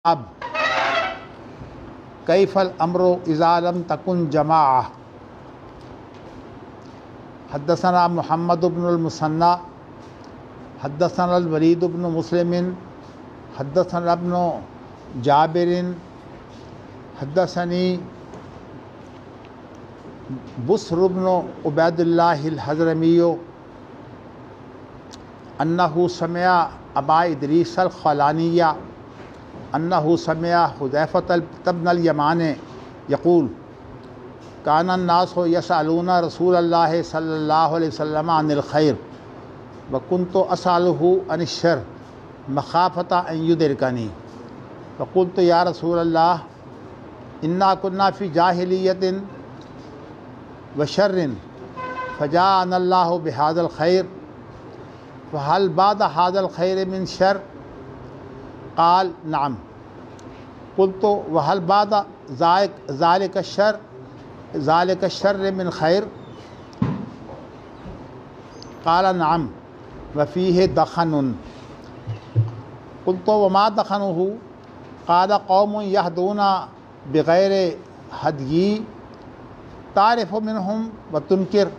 اب کیف الامر اذا لم تکن جماعہ۔ حدثنا محمد بن المثنى حدثنا الولید بن مسلم حدثنا ابن جابر حدثنی بسر بن عبید اللہ الحضرمی انہ سمع ابا ادریس الخولانی انہ سمع حذیفۃ بن الیمان یقول کان الناس یسألون رسول اللہ صلی اللہ علیہ وسلم عن الخیر وکنت اسألہ عن الشر مخافۃ ان یدرکنی فقلت یا رسول اللہ انا کنا فی جاہلیۃ وشر فجاءنا اللہ بہذا الخیر فهل بعد هذا الخیر من شر؟ قال نعم۔ قلت وهل بعد ذلك الشر من خیر؟ قال نعم وفيه دخن۔ قلت وما دخنه؟ قال قوم يهدون بغیر ہدی تعرف منهم وتنکر۔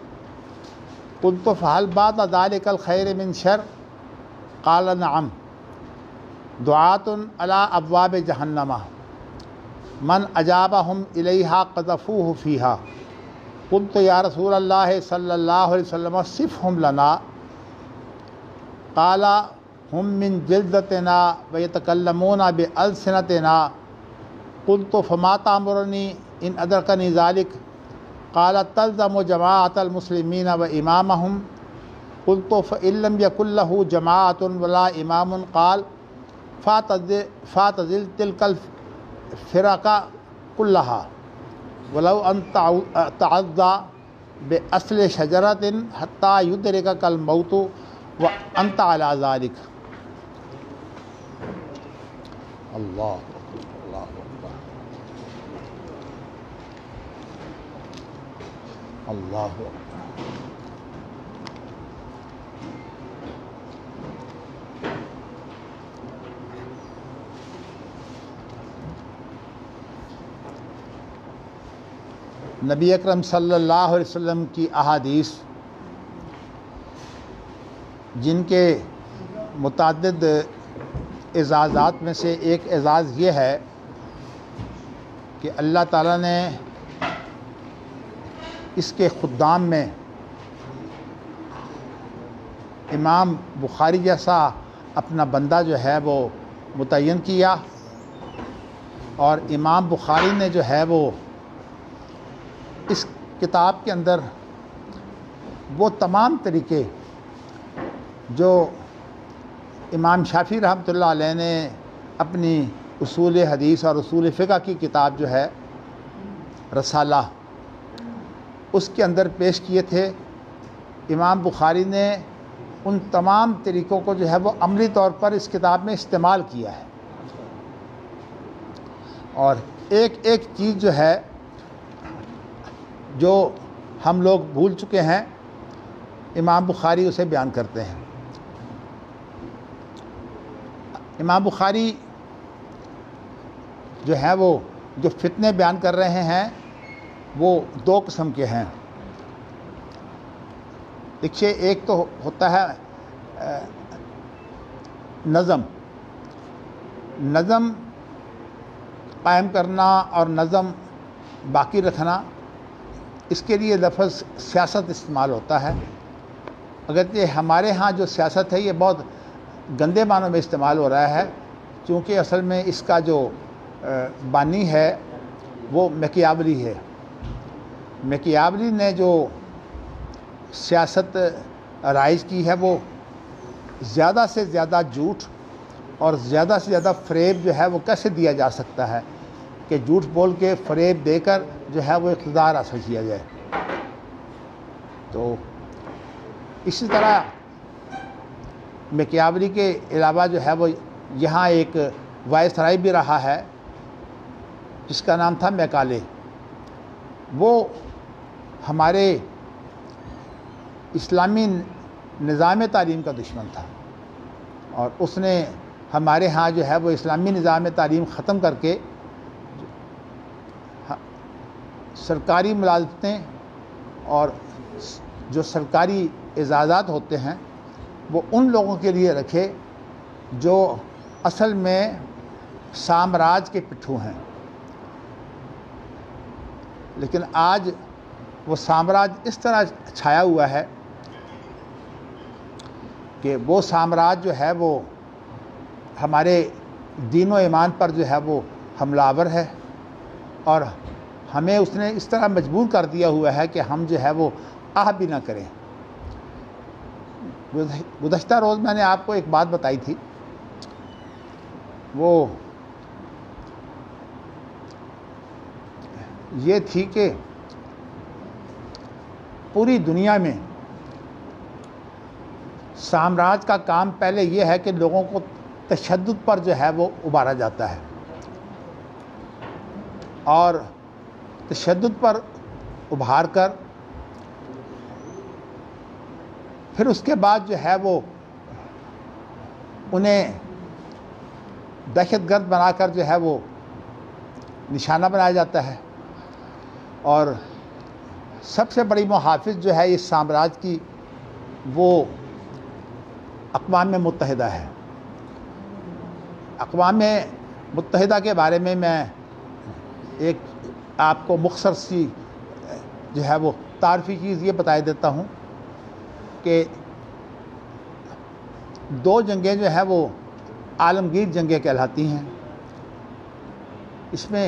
قلت فهل بعد ذلك الخیر من شر؟ قال نعم۔ دعاة على ابواب جہنم من اجابهم الیہا قذفوه فیہا۔ قلت یا رسول اللہ صلی اللہ علیہ وسلم صفهم لنا۔ قال هم من جلدتنا ويتكلمون بألسنتنا۔ قلت فما تأمرني ان ادرکنی ذلك؟ قال تلزم جماعة المسلمین وإمامهم۔ قلت فإن لم يكن له جماعة ولا إمام؟ قال فاعتزل تلك الفرق كلها ولو أن تعض بأصل شجرة حتى يدركك الموت وأنت على ذلك۔ اللہ اللہ نبی اکرم صلی اللہ علیہ وسلم کی احادیث جن کے متعدد اعزازات میں سے ایک اعزاز یہ ہے کہ اللہ تعالیٰ نے اس کے خدام میں امام بخاری جیسا اپنا بندہ جو ہے وہ متعین کیا، اور امام بخاری نے جو ہے وہ اس کتاب کے اندر وہ تمام طریقے جو امام شافعی رحمۃ اللہ علیہ نے اپنی اصول حدیث اور اصول فقہ کی کتاب جو ہے رسالہ اس کے اندر پیش کیے تھے، امام بخاری نے ان تمام طریقوں کو جو ہے وہ عملی طور پر اس کتاب میں استعمال کیا ہے، اور ایک ایک چیز جو ہے جو ہم لوگ بھول چکے ہیں امام بخاری اسے بیان کرتے ہیں۔ امام بخاری جو ہے وہ جو فتنے بیان کر رہے ہیں وہ دو قسم کے ہیں۔ دیکھیے، ایک تو ہوتا ہے نظم قائم کرنا اور نظم باقی رکھنا، اس کے لیے لفظ سیاست استعمال ہوتا ہے، اگرچہ ہمارے ہاں جو سیاست ہے یہ بہت گندے معنوں میں استعمال ہو رہا ہے، چونکہ اصل میں اس کا جو بانی ہے وہ میکیاولی ہے۔ میکیاولی نے جو سیاست رائج کی ہے وہ زیادہ سے زیادہ جھوٹ اور زیادہ سے زیادہ فریب جو ہے وہ کیسے دیا جا سکتا ہے کہ جھوٹ بول کے فریب دے کر جو ہے وہ اقتدار حاصل کیا جائے۔ تو اسی طرح میکیاولی کے علاوہ جو ہے وہ یہاں ایک وائسرائے بھی رہا ہے جس کا نام تھا میکالے۔ وہ ہمارے اسلامی نظام تعلیم کا دشمن تھا، اور اس نے ہمارے ہاں جو ہے وہ اسلامی نظام تعلیم ختم کر کے سرکاری ملازمتیں اور جو سرکاری اعزازات ہوتے ہیں وہ ان لوگوں کے لیے رکھے جو اصل میں سامراج کے پٹھو ہیں. لیکن آج وہ سامراج اس طرح چھایا ہوا ہے کہ وہ سامراج جو ہے وہ ہمارے دین و ایمان پر جو ہے وہ حملہ آور ہے، اور ہمیں اس نے اس طرح مجبور کر دیا ہوا ہے کہ ہم جو ہے وہ آہ بھی نہ کریں. گزشتہ روز میں نے آپ کو ایک بات بتائی تھی، وہ یہ تھی کہ پوری دنیا میں سامراج کا کام پہلے یہ ہے کہ لوگوں کو تشدد پر جو ہے وہ ابھارا جاتا ہے، اور تشدد پر ابھار کر پھر اس کے بعد جو ہے وہ انہیں دہشت گرد بنا کر جو ہے وہ نشانہ بنایا جاتا ہے. اور سب سے بڑی محافظ جو ہے اس سامراج کی وہ اقوام متحدہ ہے. اقوام متحدہ کے بارے میں ایک آپ کو مختصر سی جو ہے وہ تعارفی چیز یہ بتا دیتا ہوں کہ 2 جنگیں جو ہے وہ عالمگیر جنگیں کہلاتی ہیں. اس میں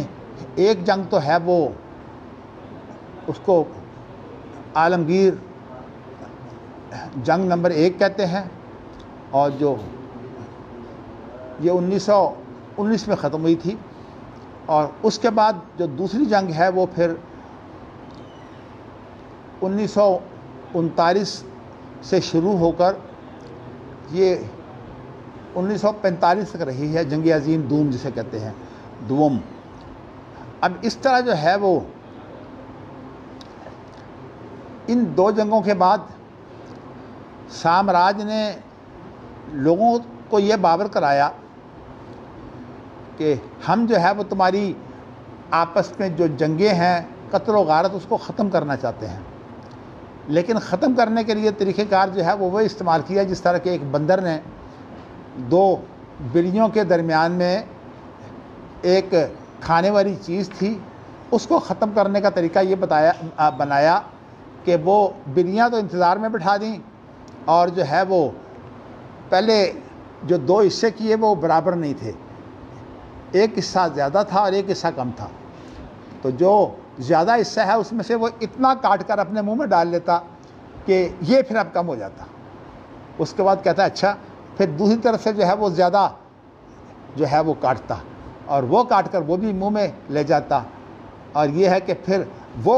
ایک جنگ تو ہے وہ اس کو عالمگیر جنگ نمبر 1 کہتے ہیں، اور جو یہ 1919 میں ختم ہوئی تھی. اور اس کے بعد جو دوسری جنگ ہے وہ پھر 1939 سے شروع ہو کر یہ 1945 تک رہی ہے، جنگ عظیم دوم جسے کہتے ہیں، دوم. اب اس طرح جو ہے وہ ان 2 جنگوں کے بعد سامراج نے لوگوں کو یہ باور کرایا کہ ہم جو ہے وہ تمہاری آپس میں جو جنگیں ہیں، قتل و غارت، اس کو ختم کرنا چاہتے ہیں. لیکن ختم کرنے کے لیے طریقہ کار جو ہے وہ استعمال کیا جس طرح کہ ایک بندر نے 2 بلیوں کے درمیان میں ایک کھانے والی چیز تھی، اس کو ختم کرنے کا طریقہ یہ بنایا کہ وہ بلیاں تو انتظار میں بٹھا دیں، اور جو ہے وہ پہلے جو 2 حصے کیے وہ برابر نہیں تھے، ایک حصہ زیادہ تھا اور ایک حصہ کم تھا. تو جو زیادہ حصہ ہے اس میں سے وہ اتنا کاٹ کر اپنے منہ میں ڈال لیتا کہ یہ پھر اب کم ہو جاتا. اس کے بعد کہتا اچھا، پھر دوسری طرف سے جو ہے وہ زیادہ جو ہے وہ کاٹتا، اور وہ کاٹ کر وہ بھی منہ میں لے جاتا، اور یہ ہے کہ پھر وہ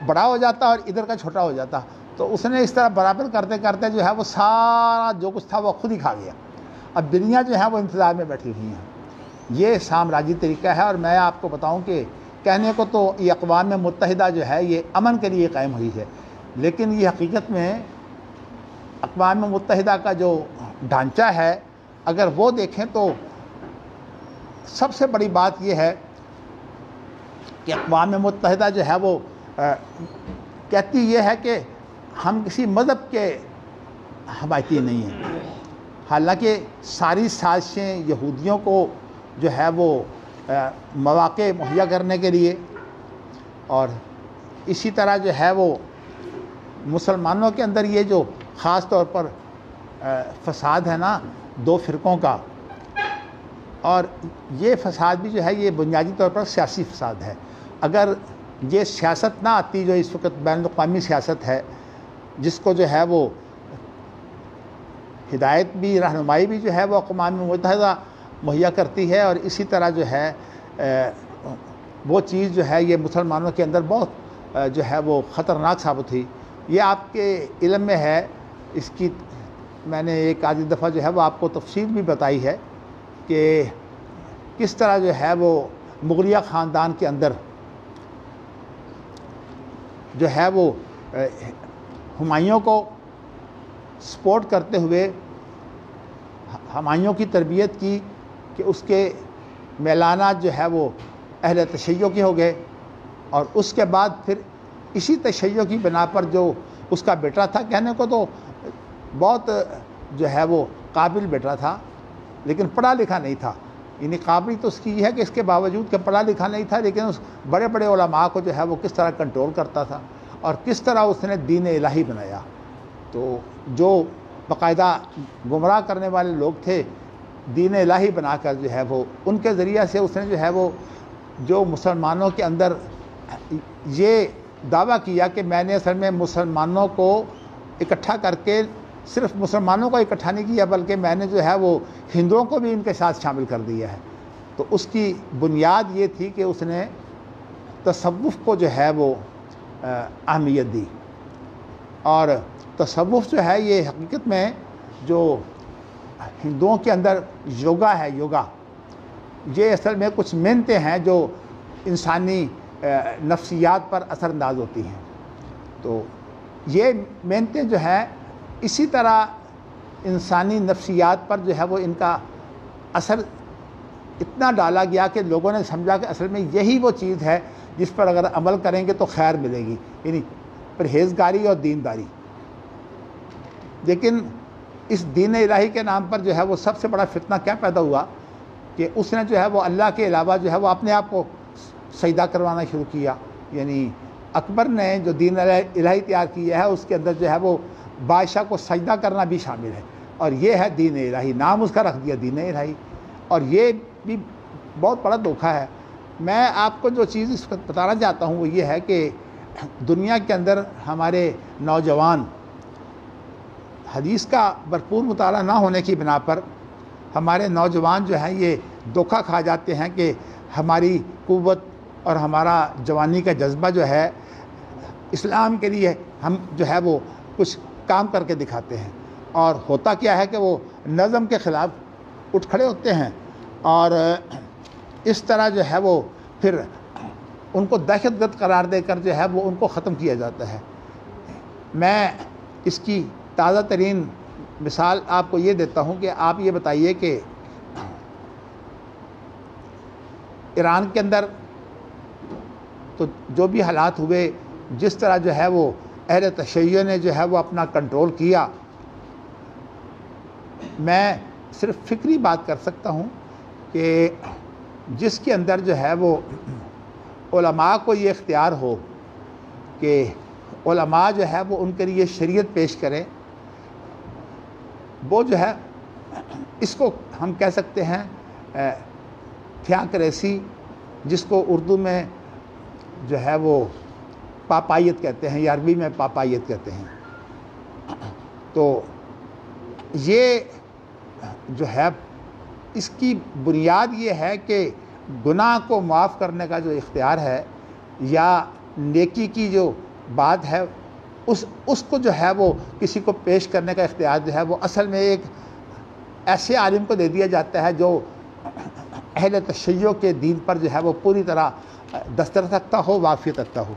بڑا ہو جاتا اور ادھر کا چھوٹا ہو جاتا. تو اس نے اس طرح برابر کرتے کرتے جو ہے وہ سارا جو کچھ تھا وہ خود ہی کھا گیا. اب بلیاں جو ہیں وہ انتظار میں بیٹھی ہوئی ہیں. یہ سامراجی طریقہ ہے. اور میں آپ کو بتاؤں کہ کہنے کو تو یہ اقوام متحدہ جو ہے یہ امن کے لیے قائم ہوئی ہے، لیکن یہ حقیقت میں اقوام متحدہ کا جو ڈھانچہ ہے اگر وہ دیکھیں تو سب سے بڑی بات یہ ہے کہ اقوام متحدہ جو ہے وہ کہتی یہ ہے کہ ہم کسی مذہب کے حمایتی نہیں ہیں. حالانکہ ساری سازشیں یہودیوں کو جو ہے وہ مواقع مہیا کرنے کے لیے، اور اسی طرح جو ہے وہ مسلمانوں کے اندر یہ جو خاص طور پر فساد ہے نا 2 فرقوں کا، اور یہ فساد بھی جو ہے یہ بنیادی طور پر سیاسی فساد ہے. اگر یہ سیاست نہ آتی جو اس وقت بین الاقوامی سیاست ہے، جس کو جو ہے وہ ہدایت بھی، رہنمائی بھی جو ہے وہ اقوام متحدہ مہیا کرتی ہے، اور اسی طرح جو ہے وہ چیز جو ہے یہ مسلمانوں کے اندر بہت جو ہے وہ خطرناک ثابت ہوئی. یہ آپ کے علم میں ہے، اس کی میں نے ایک آدھی دفعہ جو ہے وہ آپ کو تفصیل بھی بتائی ہے کہ کس طرح جو ہے وہ مغلیہ خاندان کے اندر جو ہے وہ ہمایوں کو سپورٹ کرتے ہوئے ہمایوں کی تربیت کی کہ اس کے میلانات جو ہے وہ اہل تشیع کے ہو گئے، اور اس کے بعد پھر اسی تشیع کی بنا پر جو اس کا بیٹا تھا، کہنے کو تو بہت جو ہے وہ قابل بیٹا تھا لیکن پڑھا لکھا نہیں تھا، یعنی قابل تو اس کی یہ ہے کہ اس کے باوجود کہ پڑھا لکھا نہیں تھا لیکن اس بڑے بڑے علماء کو جو ہے وہ کس طرح کنٹرول کرتا تھا اور کس طرح اس نے دین الہی بنایا۔ تو جو باقاعدہ گمراہ کرنے والے لوگ تھے، دین الہی بنا کر جو ہے وہ ان کے ذریعہ سے اس نے جو ہے وہ جو مسلمانوں کے اندر یہ دعویٰ کیا کہ میں نے اصل میں مسلمانوں کو اکٹھا کر کے صرف مسلمانوں کو اکٹھا نہیں کیا بلکہ میں نے جو ہے وہ ہندوؤں کو بھی ان کے ساتھ شامل کر دیا ہے۔ تو اس کی بنیاد یہ تھی کہ اس نے تصوف کو جو ہے وہ اہمیت دی، اور تصوف جو ہے یہ حقیقت میں جو ہندوؤں کے اندر یوگا ہے، یوگا یہ اصل میں کچھ محنتیں ہیں جو انسانی نفسیات پر اثر انداز ہوتی ہیں۔ تو یہ محنتیں جو ہیں اسی طرح انسانی نفسیات پر جو ہے وہ ان کا اثر اتنا ڈالا گیا کہ لوگوں نے سمجھا کہ اصل میں یہی وہ چیز ہے جس پر اگر عمل کریں گے تو خیر ملے گی، یعنی پرہیزگاری اور دینداری۔ لیکن اس دین الہی کے نام پر جو ہے وہ سب سے بڑا فتنہ کیا پیدا ہوا کہ اس نے جو ہے وہ اللہ کے علاوہ جو ہے وہ اپنے آپ کو سجدہ کروانا شروع کیا، یعنی اکبر نے جو دین الہی تیار کیا ہے اس کے اندر جو ہے وہ بادشاہ کو سجدہ کرنا بھی شامل ہے، اور یہ ہے دین الہی، نام اس کا رکھ دیا دین الہی، اور یہ بھی بہت بڑا دھوکہ ہے۔ میں آپ کو جو چیز اس وقت بتانا چاہتا ہوں وہ یہ ہے کہ دنیا کے اندر ہمارے نوجوان حدیث کا بھرپور مطالعہ نہ ہونے کی بنا پر ہمارے نوجوان جو ہیں یہ دھوکہ کھا جاتے ہیں کہ ہماری قوت اور ہمارا جوانی کا جذبہ جو ہے اسلام کے لیے ہم جو ہے وہ کچھ کام کر کے دکھاتے ہیں، اور ہوتا کیا ہے کہ وہ نظم کے خلاف اٹھ کھڑے ہوتے ہیں، اور اس طرح جو ہے وہ پھر ان کو دہشت گرد قرار دے کر جو ہے وہ ان کو ختم کیا جاتا ہے۔ میں اس کی تازہ ترین مثال آپ کو یہ دیتا ہوں کہ آپ یہ بتائیے کہ ایران کے اندر تو جو بھی حالات ہوئے، جس طرح جو ہے وہ اہل تشیع نے جو ہے وہ اپنا کنٹرول کیا، میں صرف فکری بات کر سکتا ہوں کہ جس کے اندر جو ہے وہ علماء کو یہ اختیار ہو کہ علماء جو ہے وہ ان کے لیے شریعت پیش کریں، وہ جو ہے اس کو ہم کہہ سکتے ہیں تھیاکریسی، جس کو اردو میں جو ہے وہ پاپائیت کہتے ہیں یا عربی میں پاپائیت کہتے ہیں۔ تو یہ جو ہے اس کی بنیاد یہ ہے کہ گناہ کو معاف کرنے کا جو اختیار ہے یا نیکی کی جو بات ہے اس کو جو ہے وہ کسی کو پیش کرنے کا اختیار جو ہے وہ اصل میں ایک ایسے عالم کو دے دیا جاتا ہے جو اہل تشیع کے دین پر جو ہے وہ پوری طرح دسترس رکھتا ہو، واقفیت رکھتا ہو۔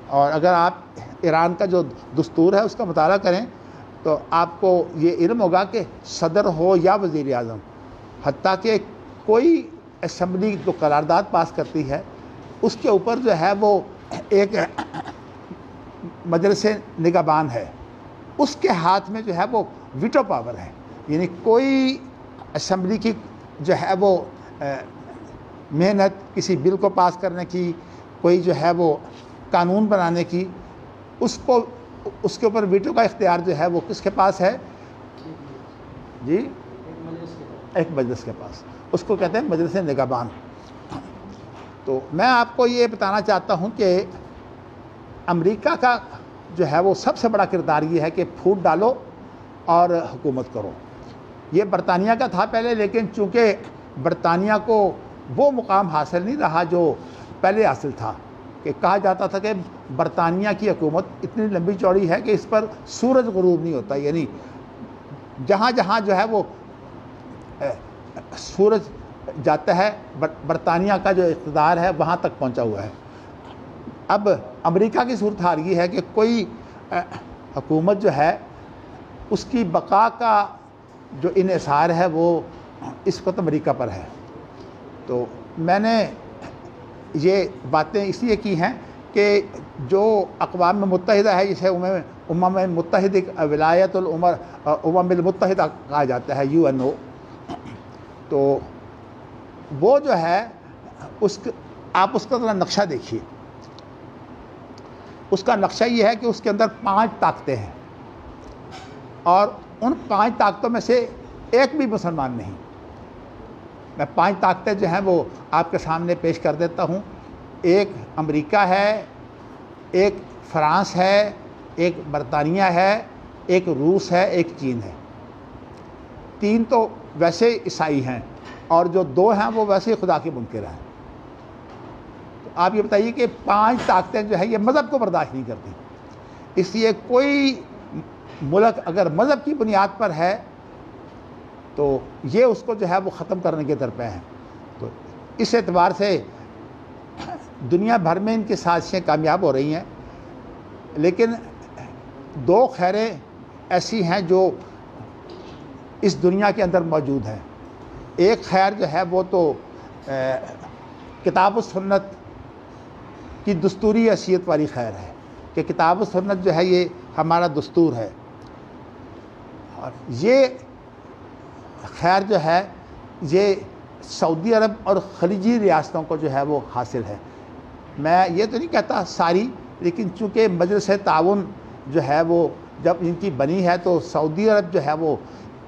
اور اگر آپ ایران کا جو دستور ہے اس کا مطالعہ کریں تو آپ کو یہ علم ہوگا کہ صدر ہو یا وزیر اعظم، حتیٰ کہ کوئی اسمبلی جو قرارداد پاس کرتی ہے اس کے اوپر جو ہے وہ ایک مجلس نگہبان ہے، اس کے ہاتھ میں جو ہے وہ ویٹو پاور ہے، یعنی کوئی اسمبلی کی جو ہے وہ محنت کسی بل کو پاس کرنے کی، کوئی جو ہے وہ قانون بنانے کی، اس کے اوپر ویٹو کا اختیار جو ہے وہ کس کے پاس ہے؟ جی، ایک مجلس کے پاس، اس کو کہتے ہیں مجلس نگہبان۔ تو میں آپ کو یہ بتانا چاہتا ہوں کہ امریکہ کا جو ہے وہ سب سے بڑا کردار یہ ہے کہ پھوٹ ڈالو اور حکومت کرو۔ یہ برطانیہ کا تھا پہلے، لیکن چونکہ برطانیہ کو وہ مقام حاصل نہیں رہا جو پہلے حاصل تھا، کہ کہا جاتا تھا کہ برطانیہ کی حکومت اتنی لمبی چوڑی ہے کہ اس پر سورج غروب نہیں ہوتا، یعنی جہاں جہاں جو ہے وہ سورج جاتا ہے برطانیہ کا جو اقتدار ہے وہاں تک پہنچا ہوا ہے۔ اب امریکہ کی صورتحال یہ ہے کہ کوئی حکومت جو ہے اس کی بقا کا جو انحصار ہے وہ اس وقت امریکہ پر ہے۔ تو میں نے یہ باتیں اس لیے کی ہیں کہ جو اقوام متحدہ ہے، جسے امم متحدہ ولایت الامم المتحدہ کہا جاتا ہے، UNO، تو وہ جو ہے آپ اس کا ذرا نقشہ دیکھیے۔ اس کا نقشہ یہ ہے کہ اس کے اندر 5 طاقتیں ہیں، اور ان 5 طاقتوں میں سے ایک بھی مسلمان نہیں۔ میں 5 طاقتیں جو ہیں وہ آپ کے سامنے پیش کر دیتا ہوں۔ ایک امریکہ ہے، ایک فرانس ہے، ایک برطانیہ ہے، ایک روس ہے، ایک چین ہے۔ 3 تو ویسے عیسائی ہیں، اور جو 2 ہیں وہ ویسے خدا کے منکر ہیں۔ تو آپ یہ بتائیے کہ 5 طاقتیں جو ہے یہ مذہب کو برداشت نہیں کرتی۔ اس لیے کوئی ملک اگر مذہب کی بنیاد پر ہے تو یہ اس کو جو ہے وہ ختم کرنے کے درپے ہیں۔ تو اس اعتبار سے دنیا بھر میں ان کی سازشیں کامیاب ہو رہی ہیں، لیکن 2 خیریں ایسی ہیں جو اس دنیا کے اندر موجود ہیں۔ ایک خیر جو ہے وہ تو کتاب و سنت کی دستوری حیثیت والی خیر ہے، کہ کتاب و سنت جو ہے یہ ہمارا دستور ہے، اور یہ خیر جو ہے یہ سعودی عرب اور خلیجی ریاستوں کو جو ہے وہ حاصل ہے۔ میں یہ تو نہیں کہتا ساری، لیکن چونکہ مجلس تعاون جو ہے وہ جب ان کی بنی ہے تو سعودی عرب جو ہے وہ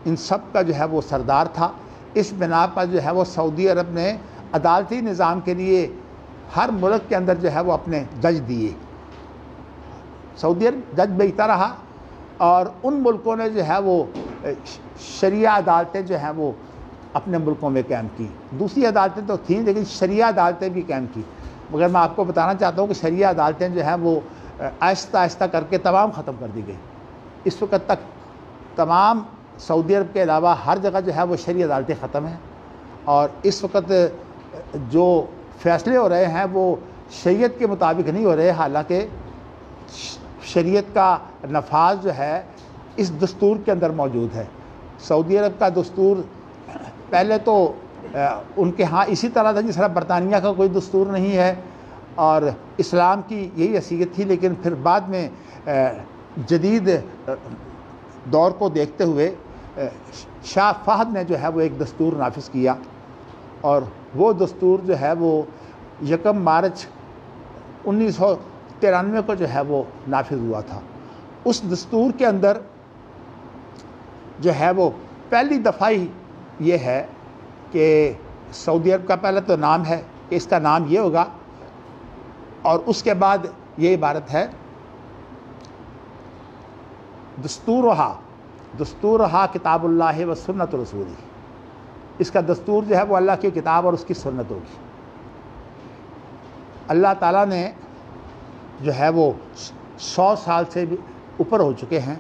ان سب کا جو ہے وہ سردار تھا۔ اس بنا پر جو ہے وہ سعودی عرب نے عدالتی نظام کے لیے ہر ملک کے اندر جو ہے وہ اپنے جج دیے۔ سعودی عرب جج بھیجتا رہا، اور ان ملکوں نے جو ہے وہ شریعہ عدالتیں جو ہیں وہ اپنے ملکوں میں قائم کی۔ دوسری عدالتیں تو تھیں، لیکن شریعہ عدالتیں بھی قائم کی۔ مگر میں آپ کو بتانا چاہتا ہوں کہ شریعہ عدالتیں جو ہیں وہ آہستہ آہستہ کر کے تمام ختم کر دی گئی۔ اس وقت تک تمام سعودی عرب کے علاوہ ہر جگہ جو ہے وہ شریعہ عدالتیں ختم ہیں، اور اس وقت جو فیصلے ہو رہے ہیں وہ شریعت کے مطابق نہیں ہو رہے، حالانکہ شریعت کا نفاذ جو ہے اس دستور کے اندر موجود ہے۔ سعودی عرب کا دستور پہلے تو ان کے ہاں اسی طرح تھا جس طرح برطانیہ کا کوئی دستور نہیں ہے، اور اسلام کی یہی حیثیت تھی، لیکن پھر بعد میں جدید دور کو دیکھتے ہوئے شاہ فہد نے جو ہے وہ ایک دستور نافذ کیا، اور وہ دستور جو ہے وہ 1 مارچ 1993 کو جو ہے وہ نافذ ہوا تھا۔ اس دستور کے اندر جو ہے وہ پہلی دفعہ ہی یہ ہے کہ سعودی عرب کا پہلا تو نام ہے کہ اس کا نام یہ ہوگا، اور اس کے بعد یہ عبارت ہے دستورہا کتاب اللہ و سنت رسولی۔ اس کا دستور جو ہے وہ اللہ کی کتاب اور اس کی سنت ہوگی۔ اللہ تعالیٰ نے جو ہے وہ 100 سال سے بھی اوپر ہو چکے ہیں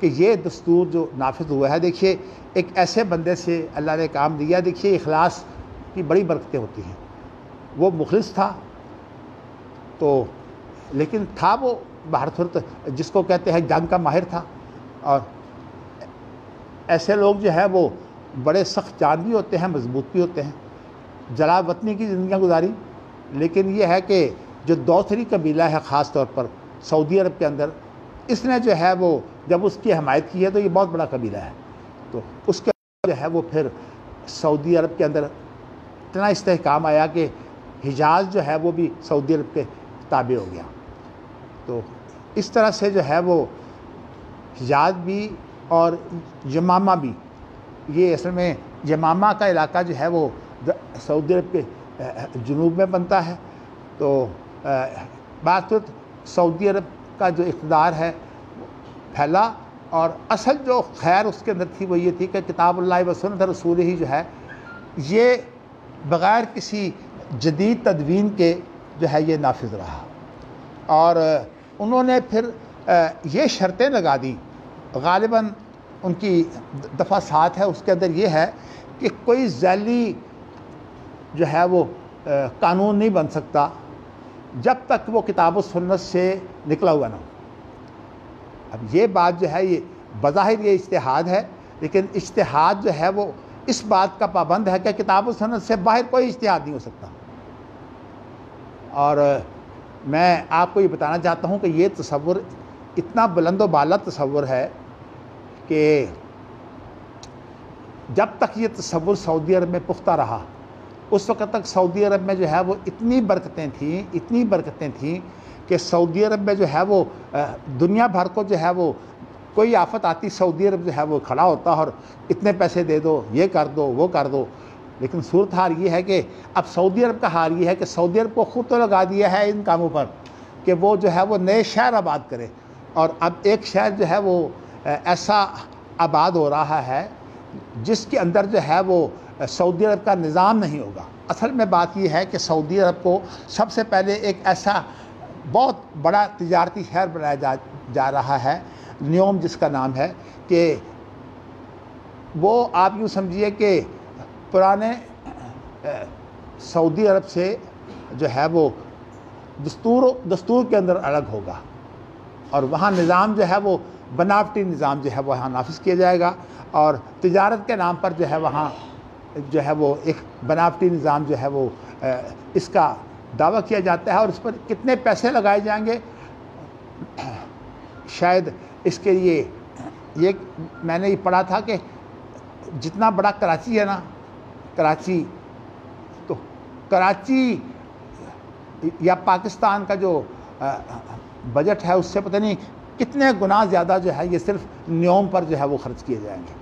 کہ یہ دستور جو نافذ ہوا ہے۔ دیکھیے ایک ایسے بندے سے اللہ نے کام دیا، دیکھیے اخلاص کی بڑی برکتیں ہوتی ہیں۔ وہ مخلص تھا تو، لیکن تھا وہ باہر صورت جس کو کہتے ہیں جنگ کا ماہر تھا، اور ایسے لوگ جو ہے وہ بڑے سخت جان بھی ہوتے ہیں، مضبوط بھی ہوتے ہیں۔ جلا وطنی کی زندگیاں گزاری، لیکن یہ ہے کہ جو دوسری قبیلہ ہے خاص طور پر سعودی عرب کے اندر، اس نے جو ہے وہ جب اس کی حمایت کی ہے تو یہ بہت بڑا قبیلہ ہے، تو اس کے جو ہے وہ پھر سعودی عرب کے اندر اتنا استحکام آیا کہ حجاز جو ہے وہ بھی سعودی عرب کے تابع ہو گیا۔ تو اس طرح سے جو ہے وہ حجاز بھی اور یمامہ بھی، یہ اصل میں یمامہ کا علاقہ جو ہے وہ سعودی عرب کے جنوب میں بنتا ہے۔ تو بات سعودی عرب کا جو اقتدار ہے پھیلا، اور اصل جو خیر اس کے اندر تھی وہ یہ تھی کہ کتاب اللہ و سنت رسول ہی جو ہے یہ بغیر کسی جدید تدوین کے جو ہے یہ نافذ رہا، اور انہوں نے پھر یہ شرطیں لگا دی، غالباً ان کی دفعہ 7 ہے، اس کے اندر یہ ہے کہ کوئی ذیلی جو ہے وہ قانون نہیں بن سکتا جب تک وہ کتاب و سنت سے نکلا ہوا نہ ہو۔ اب یہ بات جو ہے یہ بظاہر یہ اجتہاد ہے، لیکن اجتہاد جو ہے وہ اس بات کا پابند ہے کہ کتاب و سنت سے باہر کوئی اجتہاد نہیں ہو سکتا. اور میں آپ کو یہ بتانا چاہتا ہوں کہ یہ تصور اتنا بلند و بالا تصور ہے کہ جب تک یہ تصور سعودی عرب میں پختہ رہا اس وقت تک سعودی عرب میں جو ہے وہ اتنی برکتیں تھیں کہ سعودی عرب میں جو ہے وہ دنیا بھر کو جو ہے وہ کوئی آفت آتی سعودی عرب جو ہے وہ کھڑا ہوتا اور اتنے پیسے دے دو، یہ کر دو، وہ کر دو. لیکن صورتحال یہ ہے کہ اب سعودی عرب کا حال یہ ہے کہ سعودی عرب کو خود تو لگا دیا ہے ان کاموں پر کہ وہ جو ہے وہ نئے شہر آباد کرے، اور اب ایک شہر جو ہے وہ ایسا آباد ہو رہا ہے جس کے اندر جو ہے وہ سعودی عرب کا نظام نہیں ہوگا. اصل میں بات یہ ہے کہ سعودی عرب کو سب سے پہلے ایک ایسا بہت بڑا تجارتی شہر بنایا جا رہا ہے، نیوم جس کا نام ہے، کہ وہ آپ یوں سمجھیے کہ پرانے سعودی عرب سے جو ہے وہ دستور کے اندر الگ ہوگا، اور وہاں نظام جو ہے وہ بناوٹی نظام جو ہے وہ وہاں نافذ کیا جائے گا، اور تجارت کے نام پر جو ہے وہاں جو ہے وہ ایک بناوٹی نظام جو ہے وہ اس کا دعویٰ کیا جاتا ہے، اور اس پر کتنے پیسے لگائے جائیں گے شاید اس کے لیے یہ میں نے یہ پڑھا تھا کہ جتنا بڑا کراچی ہے نا، کراچی یا پاکستان کا جو بجٹ ہے اس سے پتہ نہیں کتنے گنا زیادہ جو ہے یہ صرف نیوم پر جو ہے وہ خرچ کیے جائیں گے.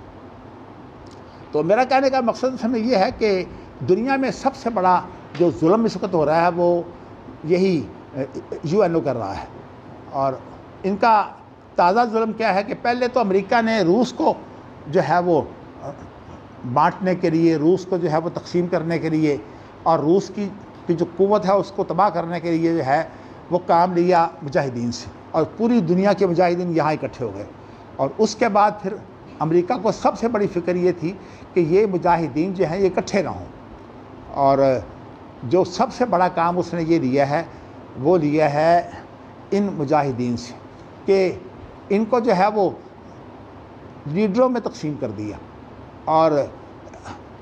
تو میرا کہنے کا مقصد اس میں یہ ہے کہ دنیا میں سب سے بڑا جو ظلم اس وقت ہو رہا ہے وہ یہی UN کر رہا ہے. اور ان کا تازہ ظلم کیا ہے کہ پہلے تو امریکہ نے روس کو جو ہے وہ بانٹنے کے لیے، روس کو جو ہے وہ تقسیم کرنے کے لیے، اور روس کی جو قوت ہے اس کو تباہ کرنے کے لیے جو ہے وہ کام لیا مجاہدین سے، اور پوری دنیا کے مجاہدین یہاں اکٹھے ہو گئے. اور اس کے بعد پھر امریکہ کو سب سے بڑی فکر یہ تھی کہ یہ مجاہدین جو ہیں یہ اکٹھے نہ ہوں، اور جو سب سے بڑا کام اس نے یہ لیا ہے وہ لیا ہے ان مجاہدین سے کہ ان کو جو ہے وہ لیڈروں میں تقسیم کر دیا، اور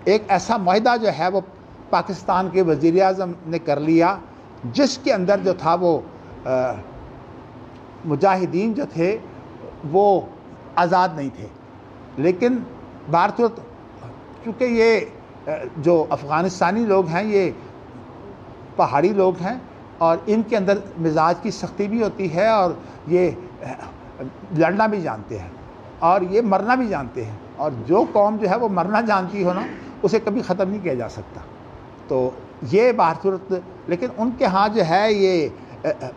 ایک ایسا معاہدہ جو ہے وہ پاکستان کے وزیر اعظم نے کر لیا جس کے اندر جو تھا وہ مجاہدین جو تھے وہ آزاد نہیں تھے. لیکن بھارت چونکہ یہ جو افغانستانی لوگ ہیں یہ پہاڑی لوگ ہیں، اور ان کے اندر مزاج کی سختی بھی ہوتی ہے، اور یہ لڑنا بھی جانتے ہیں اور یہ مرنا بھی جانتے ہیں، اور جو قوم جو ہے وہ مرنا جانتی ہو نا اسے کبھی ختم نہیں کیا جا سکتا. تو یہ بہرصورت لیکن ان کے ہاں جو ہے یہ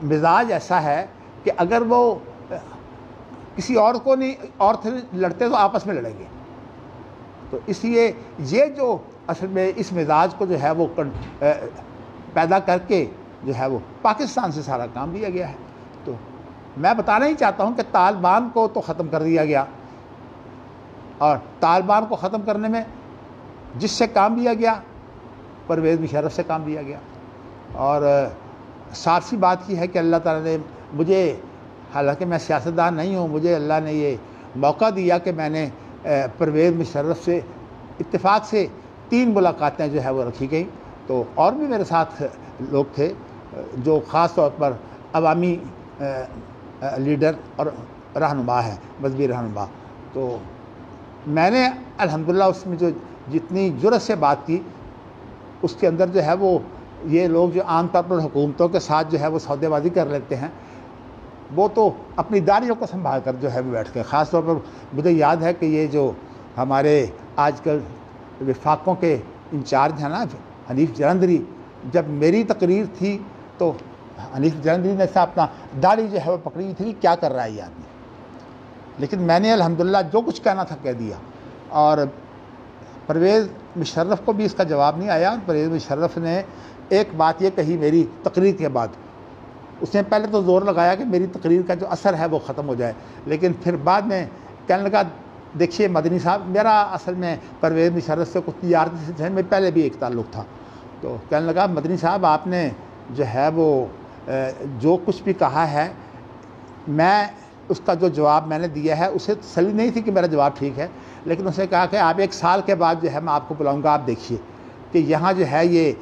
مزاج ایسا ہے کہ اگر وہ کسی اور کو نہیں اور سے لڑتے تو آپس میں لڑیں گے. تو اس لیے یہ جو اصل میں اس مزاج کو جو ہے وہ پیدا کر کے جو ہے وہ پاکستان سے سارا کام لیا گیا ہے. تو میں بتانا ہی چاہتا ہوں کہ طالبان کو تو ختم کر دیا گیا، اور طالبان کو ختم کرنے میں جس سے کام لیا گیا پرویز مشرف سے کام لیا گیا. اور صاف سی بات یہ ہے کہ اللہ تعالیٰ نے مجھے، حالانکہ میں سیاستدان نہیں ہوں، مجھے اللہ نے یہ موقع دیا کہ میں نے پرویز مشرف سے اتفاق سے 3 ملاقاتیں جو ہے وہ رکھی گئیں. تو اور بھی میرے ساتھ لوگ تھے جو خاص طور پر عوامی لیڈر اور رہنما ہے، مذہبی رہنما. تو میں نے الحمدللہ اس میں جو جتنی جرأت سے بات کی اس کے اندر جو ہے وہ یہ لوگ جو عام طور پر حکومتوں کے ساتھ جو ہے وہ سودے بازی کر لیتے ہیں وہ تو اپنی داڑھیوں کو سنبھال کر جو ہے وہ بیٹھ گئے. خاص طور پر مجھے یاد ہے کہ یہ جو ہمارے آج کل وفاقوں کے انچارج ہیں نا حنیف جلندری، جب میری تقریر تھی تو حنیف جلندری نے سے اپنا داڑھی جو ہے وہ پکڑی تھی کہ کیا کر رہا ہے یہ آدمی. لیکن میں نے الحمدللہ جو کچھ کہنا تھا کہہ دیا. اور پرویز مشرف کو بھی اس کا جواب نہیں آیا. پرویز مشرف نے ایک بات یہ کہی میری تقریر کے بعد، اس نے پہلے تو زور لگایا کہ میری تقریر کا جو اثر ہے وہ ختم ہو جائے، لیکن پھر بعد میں کہنے لگا دیکھیے مدنی صاحب، میرا اصل میں پرویز مشرف سے کچھ تجارتی سے میں پہلے بھی ایک تعلق تھا. تو کہنے لگا مدنی صاحب آپ نے جو ہے وہ جو کچھ بھی کہا ہے میں اس کا جو جواب میں نے دیا ہے اسے تسلی نہیں تھی کہ میرا جواب ٹھیک ہے، لیکن اس نے کہا کہ آپ 1 سال کے بعد جو ہے میں آپ کو بلاؤں گا، آپ دیکھیے کہ یہاں جو ہے یہ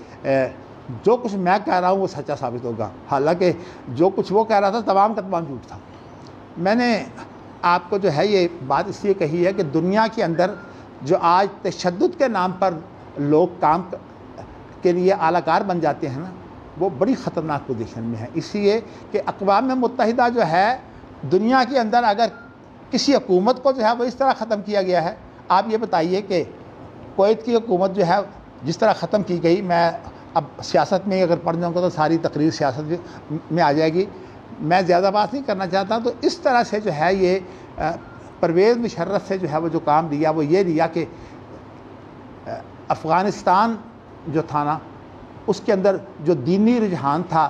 جو کچھ میں کہہ رہا ہوں وہ سچا ثابت ہوگا، حالانکہ جو کچھ وہ کہہ رہا تھا تمام کا تمام جھوٹ تھا۔ میں نے آپ کو جو ہے یہ بات اس لیے کہی ہے کہ دنیا کے اندر جو آج تشدد کے نام پر لوگ کام کے لیے اعلی کار بن جاتے ہیں نا، وہ بڑی خطرناک پوزیشن میں ہے، اس لیے کہ اقوام متحدہ جو ہے دنیا کے اندر اگر کسی حکومت کو جو ہے وہ اس طرح ختم کیا گیا ہے، آپ یہ بتائیے کہ کویت کی حکومت جو ہے جس طرح ختم کی گئی، میں اب سیاست میں اگر پڑھ جاؤں گا تو ساری تقریر سیاست میں آ جائے گی، میں زیادہ بات نہیں کرنا چاہتا، تو اس طرح سے جو ہے یہ پرویز مشرف سے جو ہے وہ جو کام لیا وہ یہ لیا کہ افغانستان جو تھا نا اس کے اندر جو دینی رجحان تھا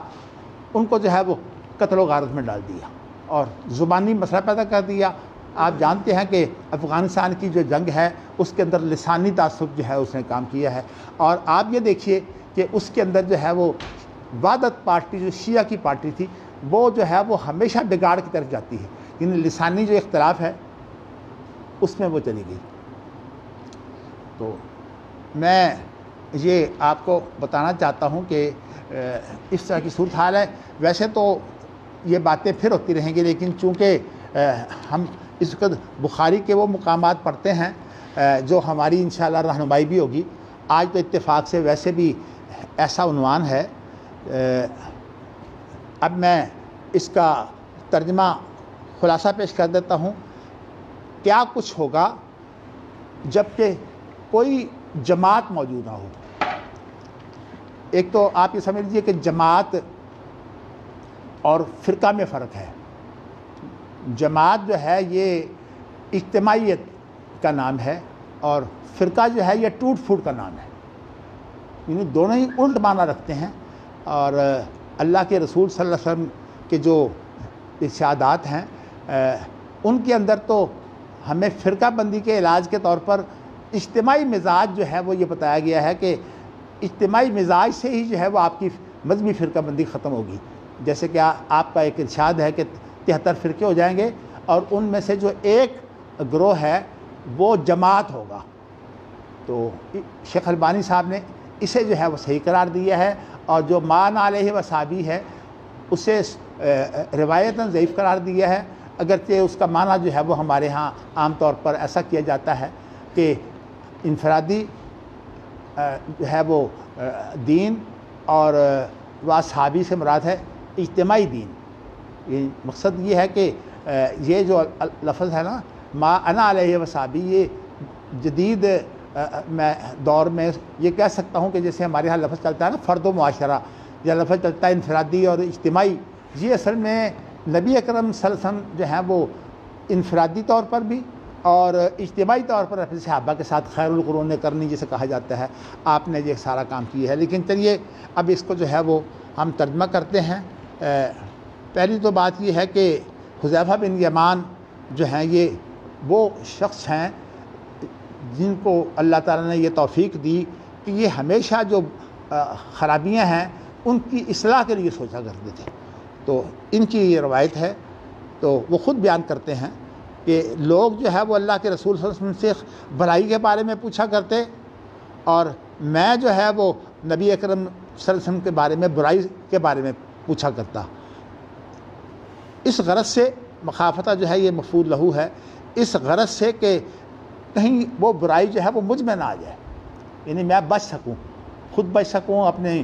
ان کو جو ہے وہ قتل و غارت میں ڈال دیا اور زبانی مسئلہ پیدا کر دیا۔ آپ جانتے ہیں کہ افغانستان کی جو جنگ ہے اس کے اندر لسانی تعصب جو ہے اس نے کام کیا ہے، اور آپ یہ دیکھیے کہ اس کے اندر جو ہے وہ وحدت پارٹی جو شیعہ کی پارٹی تھی وہ جو ہے وہ ہمیشہ بگاڑ کی طرف جاتی ہے، یعنی لسانی جو اختلاف ہے اس میں وہ چلی گئی۔ تو میں یہ آپ کو بتانا چاہتا ہوں کہ اس طرح کی صورتحال ہے۔ ویسے تو یہ باتیں پھر ہوتی رہیں گی، لیکن چونکہ ہم اس وقت بخاری کے وہ مقامات پڑھتے ہیں جو ہماری انشاءاللہ رہنمائی بھی ہوگی۔ آج تو اتفاق سے ویسے بھی ایسا عنوان ہے، اب میں اس کا ترجمہ خلاصہ پیش کر دیتا ہوں۔ کیا کچھ ہوگا جب کہ کوئی جماعت موجود نہ ہو؟ ایک تو آپ یہ سمجھ لیجیے کہ جماعت اور فرقہ میں فرق ہے۔ جماعت جو ہے یہ اجتماعیت کا نام ہے اور فرقہ جو ہے یہ ٹوٹ پھوٹ کا نام ہے، یعنی دونوں ہی الٹ معنی رکھتے ہیں، اور اللہ کے رسول صلی اللہ علیہ وسلم کے جو ارشادات ہیں ان کے اندر تو ہمیں فرقہ بندی کے علاج کے طور پر اجتماعی مزاج جو ہے وہ یہ بتایا گیا ہے کہ اجتماعی مزاج سے ہی جو ہے وہ آپ کی مذہبی فرقہ بندی ختم ہوگی۔ جیسے کہ آپ کا ایک ارشاد ہے کہ 73 فرقے ہو جائیں گے اور ان میں سے جو ایک گروہ ہے وہ جماعت ہوگا، تو شیخ البانی صاحب نے اسے جو ہے وہ صحیح قرار دیا ہے، اور جو مان علیہ وصحابی ہے اسے روایتاً ضعیف قرار دیا ہے، اگرچہ اس کا معنی جو ہے وہ ہمارے ہاں عام طور پر ایسا کیا جاتا ہے کہ انفرادی جو ہے وہ دین اور واصحابی سے مراد ہے اجتماعی دین۔ یہ مقصد یہ ہے کہ یہ جو لفظ ہے نا ما انا علیہ وصحابی، یہ جدید میں دور میں یہ کہہ سکتا ہوں کہ جیسے ہمارے ہاں لفظ چلتا ہے نا فرد و معاشرہ، یا لفظ چلتا ہے انفرادی اور اجتماعی، یہ اصل میں نبی اکرم صلی اللہ علیہ وسلم جو ہیں وہ انفرادی طور پر بھی اور اجتماعی طور پر اپنے صحابہ کے ساتھ خیر القرون کرنی جسے کہا جاتا ہے، آپ نے یہ سارا کام کیا ہے۔ لیکن چلیے اب اس کو جو ہے وہ ہم ترجمہ کرتے ہیں۔ پہلی تو بات یہ ہے کہ حذیفہ بن یمان جو ہیں یہ وہ شخص ہیں جن کو اللہ تعالیٰ نے یہ توفیق دی کہ یہ ہمیشہ جو خرابیاں ہیں ان کی اصلاح کے لیے سوچا کرتے تھے۔ تو ان کی یہ روایت ہے، تو وہ خود بیان کرتے ہیں کہ لوگ جو ہے وہ اللہ کے رسول صلی اللہ علیہ وسلم سے بھلائی کے بارے میں پوچھا کرتے، اور میں جو ہے وہ نبی اکرم صلی اللہ علیہ وسلم کے بارے میں برائی کے بارے میں پوچھا کرتا، اس غرض سے مخافتہ جو ہے یہ مفعول لہو ہے، اس غرض سے کہ کہیں وہ برائی جو ہے وہ مجھ میں نہ آ جائے، یعنی میں بچ سکوں، خود بچ سکوں، اپنے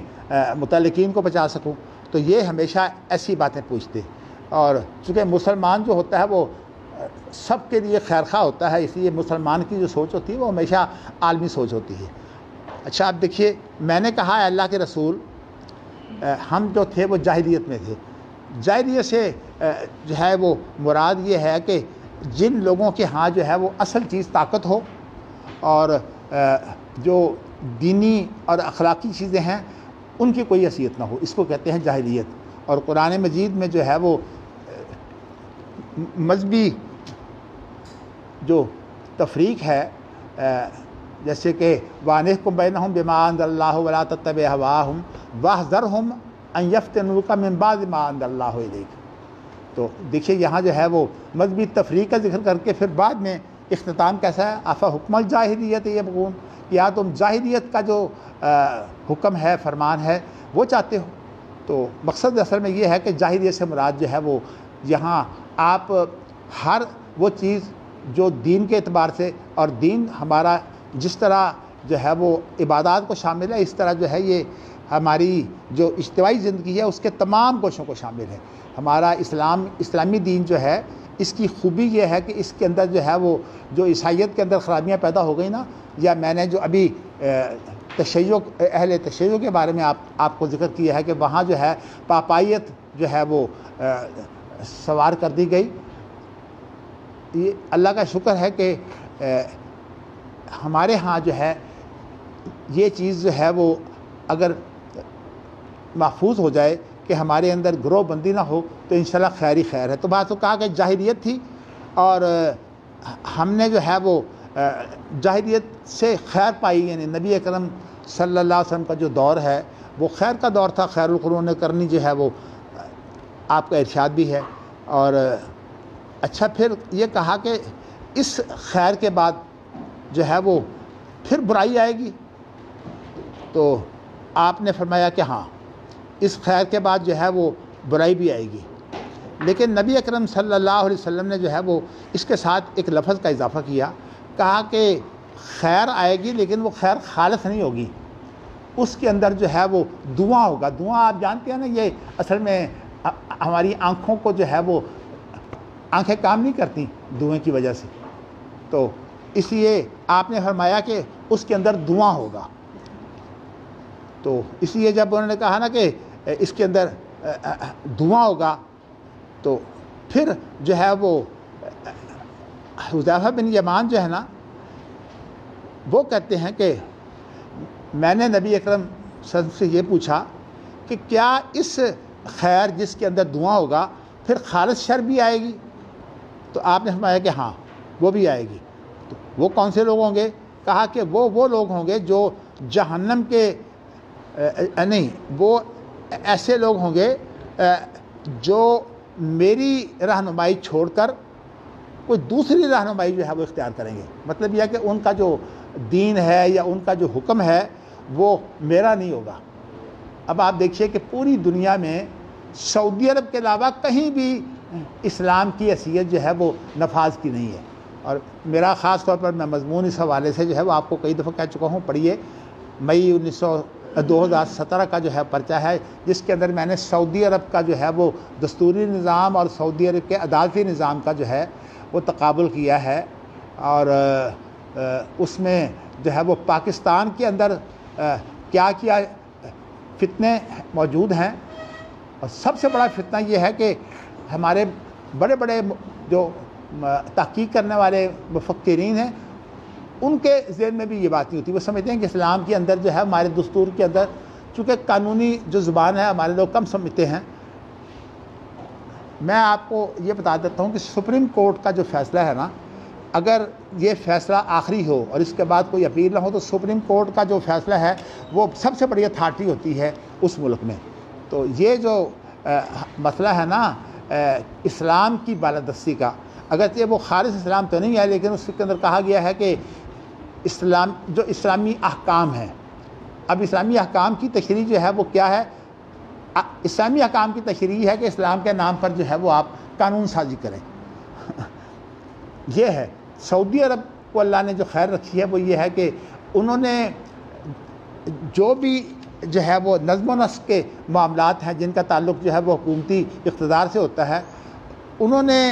متعلقین کو بچا سکوں، تو یہ ہمیشہ ایسی باتیں پوچھتے۔ اور چونکہ مسلمان جو ہوتا ہے وہ سب کے لیے خیر خواہ ہوتا ہے، اس لیے مسلمان کی جو سوچ ہوتی ہے وہ ہمیشہ عالمی سوچ ہوتی ہے۔ اچھا اب دیکھیے، میں نے کہا ہے اللہ کے رسول ہم جو تھے وہ جاہلیت میں تھے۔ جاہلیت سے جو ہے وہ مراد یہ ہے کہ جن لوگوں کے ہاں جو ہے وہ اصل چیز طاقت ہو اور جو دینی اور اخلاقی چیزیں ہیں ان کی کوئی حیثیت نہ ہو، اس کو کہتے ہیں جاہلیت۔ اور قرآن مجید میں جو ہے وہ مذہبی جو تفریق ہے، جیسے کہ وَأَنِحْكُم بَيْنَهُم بِمَا أَنزَلَ اللَّهُ وَلَا تَتَّبِعْ هَوَاهُمْ وَاحْذَرْهُمْ أَن يَفْتِنُوكَ مِن بَعْدِ مَا أَنزَلَ اللَّهُ إِلَيْكَ، تو دیکھیے یہاں جو ہے وہ مذہبی تفریق کا ذکر کر کے پھر بعد میں اختتام کیسا ہے، آفا حکم الجاہلیت یبغون، یا تم جاہلیت کا جو حکم ہے، فرمان ہے، وہ چاہتے ہو۔ تو مقصد اصل میں یہ ہے کہ جاہلیت سے مراد جو ہے وہ یہاں آپ ہر وہ چیز جو دین کے اعتبار سے، اور دین ہمارا جس طرح جو ہے وہ عبادات کو شامل ہے، اس طرح جو ہے یہ ہماری جو اجتماعی زندگی ہے اس کے تمام گوشوں کو شامل ہے۔ ہمارا اسلامی دین جو ہے، اس کی خوبی یہ ہے کہ اس کے اندر جو ہے وہ جو عیسائیت کے اندر خرابیاں پیدا ہو گئی نا، یا میں نے جو ابھی اہل تشیع کے بارے میں آپ کو ذکر کیا ہے کہ وہاں جو ہے پاپائیت جو ہے وہ سوار کر دی گئی۔ یہ اللہ کا شکر ہے کہ ہمارے ہاں جو ہے یہ چیز جو ہے وہ اگر محفوظ ہو جائے کہ ہمارے اندر گروہ بندی نہ ہو تو انشاءاللہ خیر ہی خیر ہے۔ تو بات تو کہا کہ جاہلیت تھی، اور ہم نے جو ہے وہ جاہلیت سے خیر پائی، یعنی نبی اکرم صلی اللہ علیہ وسلم کا جو دور ہے وہ خیر کا دور تھا، خیر القرون کرنی جو ہے وہ آپ کا ارشاد بھی ہے۔ اور اچھا پھر یہ کہا کہ اس خیر کے بعد جو ہے وہ پھر برائی آئے گی، تو آپ نے فرمایا کہ ہاں اس خیر کے بعد جو ہے وہ برائی بھی آئے گی، لیکن نبی اکرم صلی اللہ علیہ وسلم نے جو ہے وہ اس کے ساتھ ایک لفظ کا اضافہ کیا، کہا کہ خیر آئے گی لیکن وہ خیر خالص نہیں ہوگی، اس کے اندر جو ہے وہ دھواں ہوگا۔ دھواں آپ جانتے ہیں نا، یہ اصل میں ہماری آنکھوں کو جو ہے وہ آنکھیں کام نہیں کرتی دھوئیں کی وجہ سے، تو اس لیے آپ نے فرمایا کہ اس کے اندر دھواں ہوگا۔ تو اس لیے جب انہوں نے کہا نا کہ اس کے اندر دھواں ہوگا، تو پھر جو ہے وہ حذیفہ بن یمان جو ہے نا، وہ کہتے ہیں کہ میں نے نبی اکرم صلی اللہ علیہ وسلم سے یہ پوچھا کہ کیا اس خیر جس کے اندر دھواں ہوگا پھر خالص شر بھی آئے گی؟ تو آپ نے فرمایا کہ ہاں وہ بھی آئے گی۔ تو وہ کون سے لوگ ہوں گے؟ کہا کہ وہ لوگ ہوں گے جو جہنم کے نہیں، وہ ایسے لوگ ہوں گے جو میری رہنمائی چھوڑ کر کوئی دوسری رہنمائی جو ہے وہ اختیار کریں گے۔ مطلب یہ ہے کہ ان کا جو دین ہے یا ان کا جو حکم ہے وہ میرا نہیں ہوگا۔ اب آپ دیکھیے کہ پوری دنیا میں سعودی عرب کے علاوہ کہیں بھی اسلام کی حیثیت جو ہے وہ نفاذ کی نہیں ہے۔ اور میرا خاص طور پر میں مضمون اس حوالے سے جو ہے وہ آپ کو کئی دفعہ کہہ چکا ہوں، پڑھیے، مئی 2017 کا جو ہے پرچہ ہے، جس کے اندر میں نے سعودی عرب کا جو ہے وہ دستوری نظام اور سعودی عرب کے عدالتی نظام کا جو ہے وہ تقابل کیا ہے، اور اس میں جو ہے وہ پاکستان کے اندر کیا کیا فتنے موجود ہیں۔ اور سب سے بڑا فتنہ یہ ہے کہ ہمارے بڑے بڑے جو تحقیق کرنے والے مفکرین ہیں، ان کے ذہن میں بھی یہ بات نہیں ہوتی، وہ سمجھتے ہیں کہ اسلام کے اندر جو ہے ہمارے دستور کے اندر، چونکہ قانونی جو زبان ہے ہمارے لوگ کم سمجھتے ہیں۔ میں آپ کو یہ بتا دیتا ہوں کہ سپریم کورٹ کا جو فیصلہ ہے نا، اگر یہ فیصلہ آخری ہو اور اس کے بعد کوئی اپیل نہ ہو تو سپریم کورٹ کا جو فیصلہ ہے وہ سب سے بڑی اتھارٹی ہوتی ہے اس ملک میں۔ تو یہ جو مسئلہ ہے نا اسلام کی بالادستی کا، اگرچہ وہ خالص اسلام تو نہیں ہے، لیکن اس کے اندر کہا گیا ہے کہ اسلام جو اسلامی احکام ہیں، اب اسلامی احکام کی تشریح جو ہے وہ کیا ہے؟ اسلامی احکام کی تشریح ہے کہ اسلام کے نام پر جو ہے وہ آپ قانون سازی کریں۔ یہ ہے سعودی عرب کو اللہ نے جو خیر رکھی ہے وہ یہ ہے کہ انہوں نے جو بھی جو ہے وہ نظم و نسق کے معاملات ہیں جن کا تعلق جو ہے وہ حکومتی اقتدار سے ہوتا ہے، انہوں نے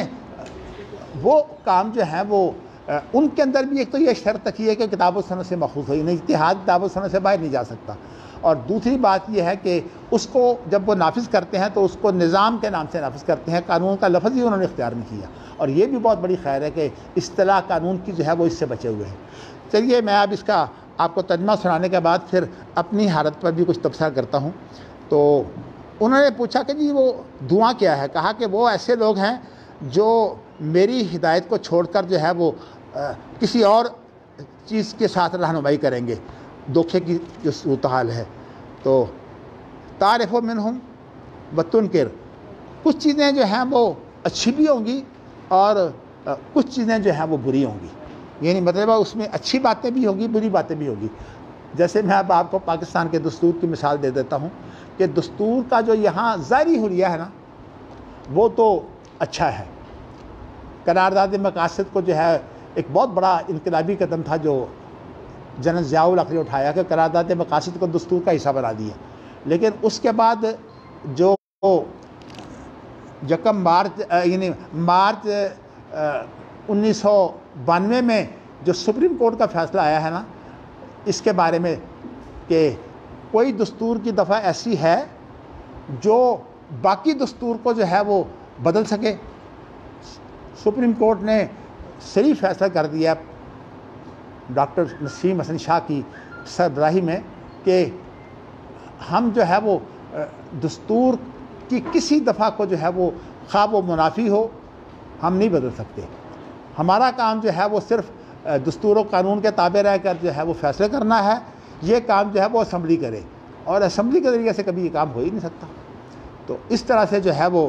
وہ کام جو ہیں وہ ان کے اندر بھی ایک تو یہ شرط رکھی ہے کہ کتاب و سنت سے ماخوذ ہوئی نہیں، اجتہاد کتاب و سنت سے باہر نہیں جا سکتا، اور دوسری بات یہ ہے کہ اس کو جب وہ نافذ کرتے ہیں تو اس کو نظام کے نام سے نافذ کرتے ہیں، قانون کا لفظ ہی انہوں نے اختیار نہیں کیا، اور یہ بھی بہت بڑی خیر ہے کہ اصطلاح قانون کی جو ہے وہ اس سے بچے ہوئے ہیں۔ چلیے میں اب اس کا آپ کو ترجمہ سنانے کے بعد پھر اپنی حالت پر بھی کچھ تبصرہ کرتا ہوں۔ تو انہوں نے پوچھا کہ جی وہ دعا کیا ہے؟ کہا کہ وہ ایسے لوگ ہیں جو میری ہدایت کو چھوڑ کر جو ہے وہ کسی اور چیز کے ساتھ رہنمائی کریں گے، دھوکے کی جو صورتحال ہے۔ تو تعرف منہم وتنکر، کچھ چیزیں جو ہیں وہ اچھی بھی ہوں گی اور کچھ چیزیں جو ہیں وہ بری ہوں گی. یعنی مطلب اس میں اچھی باتیں بھی ہوں گی، بری باتیں بھی ہوں گی. جیسے میں اب آپ کو پاکستان کے دستور کی مثال دے دیتا ہوں کہ دستور کا جو یہاں ظاہری حلیہ ہے نا وہ تو اچھا ہے. قرارداد مقاصد کو جو ہے ایک بہت بڑا انقلابی قدم تھا جو جنرل ضیاء الحق نے اٹھایا کہ قرارداد مقاصد کو دستور کا حصہ بنا دیا. لیکن اس کے بعد جو یکم مارچ یعنی مارچ 1992 میں جو سپریم کورٹ کا فیصلہ آیا ہے نا اس کے بارے میں کہ کوئی دستور کی دفعہ ایسی ہے جو باقی دستور کو جو ہے وہ بدل سکے. سپریم کورٹ نے صحیح فیصلہ کر دیا ڈاکٹر نسیم حسن شاہ کی سربراہی میں کہ ہم جو ہے وہ دستور کی کسی دفعہ کو جو ہے وہ خواہ و منافی ہو ہم نہیں بدل سکتے. ہمارا کام جو ہے وہ صرف دستور و قانون کے تابع رہ کر جو ہے وہ فیصلے کرنا ہے. یہ کام جو ہے وہ اسمبلی کرے اور اسمبلی کے ذریعے سے کبھی یہ کام ہو ہی نہیں سکتا. تو اس طرح سے جو ہے وہ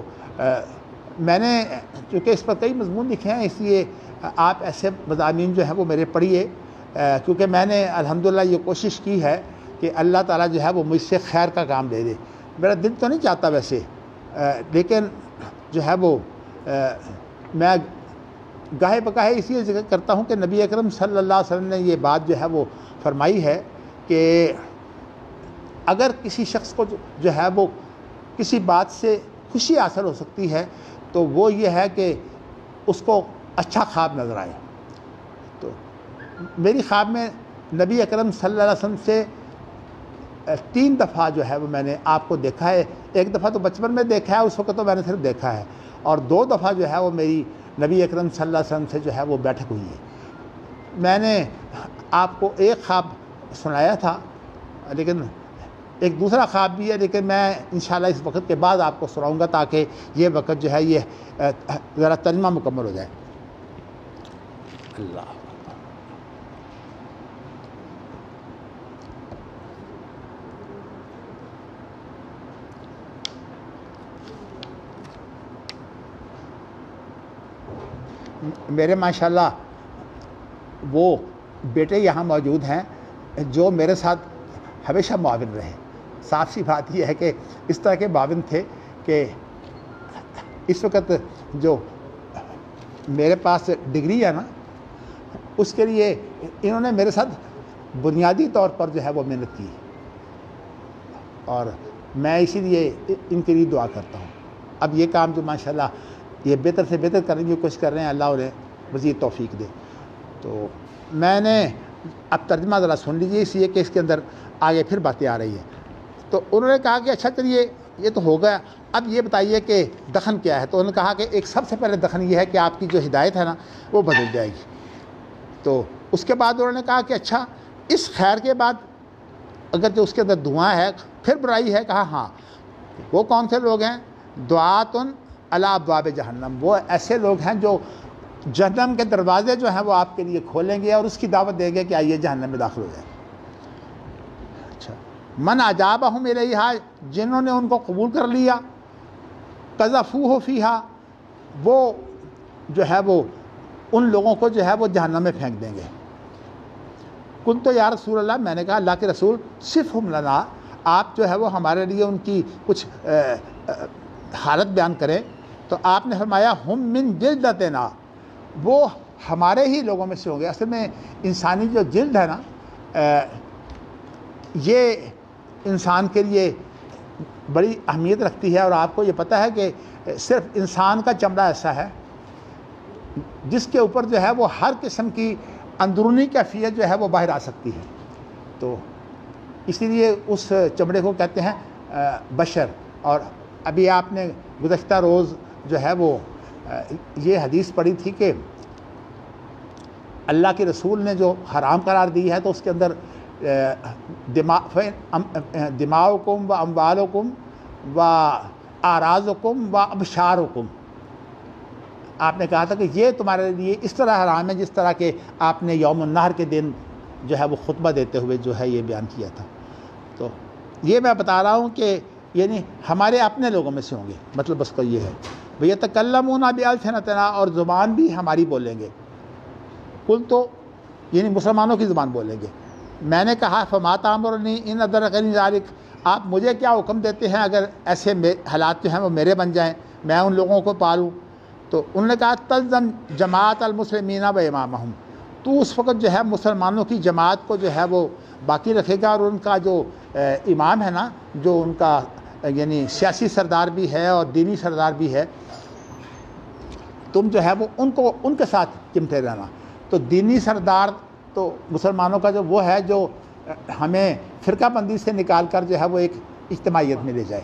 میں نے چونکہ اس پر کئی مضمون لکھے ہیں اس لیے آپ ایسے مضامین جو ہیں وہ میرے پڑھیے کیونکہ میں نے الحمدللہ یہ کوشش کی ہے کہ اللہ تعالیٰ جو ہے وہ مجھ سے خیر کا کام لے لے. میرا دل تو نہیں چاہتا ویسے لیکن جو ہے وہ میں گاہے بگاہے اس لیے ذکر کرتا ہوں کہ نبی اکرم صلی اللہ علیہ وسلم نے یہ بات جو ہے وہ فرمائی ہے کہ اگر کسی شخص کو جو ہے وہ کسی بات سے خوشی حاصل ہو سکتی ہے تو وہ یہ ہے کہ اس کو اچھا خواب نظر آئے. تو میری خواب میں نبی اکرم صلی اللہ علیہ وسلم سے 3 دفعہ جو ہے وہ میں نے آپ کو دیکھا ہے. ایک دفعہ تو بچپن میں دیکھا ہے اس وقت تو میں نے صرف دیکھا ہے اور 2 دفعہ جو ہے وہ میری نبی اکرم صلی اللہ علیہ وسلم سے جو ہے وہ بیٹھک ہوئی ہے. میں نے آپ کو ایک خواب سنایا تھا لیکن ایک دوسرا خواب بھی ہے لیکن میں انشاءاللہ اس وقت کے بعد آپ کو سناؤں گا تاکہ یہ وقت جو ہے یہ ذرا ترجمہ مکمل ہو جائے. اللہ میرے ماشاءاللہ وہ بیٹے یہاں موجود ہیں جو میرے ساتھ ہمیشہ معاون رہے. صاف سی بات یہ ہے کہ اس طرح کے معاون تھے کہ اس وقت جو میرے پاس ڈگری ہے نا اس کے لیے انہوں نے میرے ساتھ بنیادی طور پر جو ہے وہ محنت کی اور میں اسی لیے ان کے لیے دعا کرتا ہوں. اب یہ کام جو ماشاءاللہ یہ بہتر سے بہتر کرنے کی کوشش کر رہے ہیں اللہ انہیں مزید توفیق دے. تو میں نے اب ترجمہ ذرا سن لیجیے اس لیے کہ اس کے اندر آگے پھر باتیں آ رہی ہیں. تو انہوں نے کہا کہ اچھا چلیے یہ تو ہو گیا اب یہ بتائیے کہ دخن کیا ہے. تو انہوں نے کہا کہ ایک سب سے پہلے دخن یہ ہے کہ آپ کی جو ہدایت ہے نا وہ بدل جائے گی. تو اس کے بعد انہوں نے کہا کہ اچھا اس خیر کے بعد اگر جو اس کے اندر دعا ہے پھر برائی ہے. کہا ہاں. وہ کون سے لوگ ہیں؟ دعاتن علی ابواب جہنم. وہ ایسے لوگ ہیں جو جہنم کے دروازے جو ہیں وہ آپ کے لیے کھولیں گے اور اس کی دعوت دیں گے کہ آئیے جہنم میں داخل ہو جائیں. اچھا من اجابہم الیہا جنہوں نے ان کو قبول کر لیا قذفوہ فیہا وہ جو ہے وہ ان لوگوں کو جو ہے وہ جہنم میں پھینک دیں گے. قلت یا رسول اللہ میں نے کہا اللہ کے رسول صفہم لنا آپ جو ہے وہ ہمارے لیے ان کی کچھ حالت بیان کریں. تو آپ نے فرمایا ہم من جلدتنا وہ ہمارے ہی لوگوں میں سے ہوں گے. اصل میں انسانی جو جلد ہے نا یہ انسان کے لیے بڑی اہمیت رکھتی ہے اور آپ کو یہ پتہ ہے کہ صرف انسان کا چمڑا ایسا ہے جس کے اوپر جو ہے وہ ہر قسم کی اندرونی کیفیت جو ہے وہ باہر آ سکتی ہے. تو اسی لیے اس چمڑے کو کہتے ہیں بشر. اور ابھی آپ نے گزشتہ روز جو ہے وہ یہ حدیث پڑھی تھی کہ اللہ کے رسول نے جو حرام قرار دی ہے تو اس کے اندر دماؤکم و اموالکم و اعراضکم و ابشارکم آپ نے کہا تھا کہ یہ تمہارے لیے اس طرح حرام ہے جس طرح کہ آپ نے یوم النحر کے دن جو ہے وہ خطبہ دیتے ہوئے جو ہے یہ بیان کیا تھا. تو یہ میں بتا رہا ہوں کہ یعنی ہمارے اپنے لوگوں میں سے ہوں گے مطلب بس کا یہ ہے. وَيَتَكَلَّمُونَ بِأَلْسِنَتِنَا، اور زبان بھی ہماری بولیں گے. کل تو یعنی مسلمانوں کی زبان بولیں گے. میں نے کہا فَمَا تَأْمُرُنِي إِنْ أَدْرَكَنِي ذَلِكَ، آپ مجھے کیا حکم دیتے ہیں اگر ایسے حالات جو ہیں وہ میرے بن جائیں، میں ان لوگوں کو پالوں؟ تو انہوں نے کہا تلزم جماعت المسلمین و امامہم، تو اس وقت جو ہے مسلمانوں کی جماعت کو جو ہے وہ باقی رکھے گا، اور ان کا جو امام ہے نا، جو ان کا یعنی سیاسی سردار بھی ہے اور دینی سردار بھی ہے، تم جو ہے وہ ان کے ساتھ چمٹے رہنا. تو دینی سردار تو مسلمانوں کا جو وہ ہے جو ہمیں فرقہ بندی سے نکال کر جو ہے وہ ایک اجتماعیت میں لے جائے،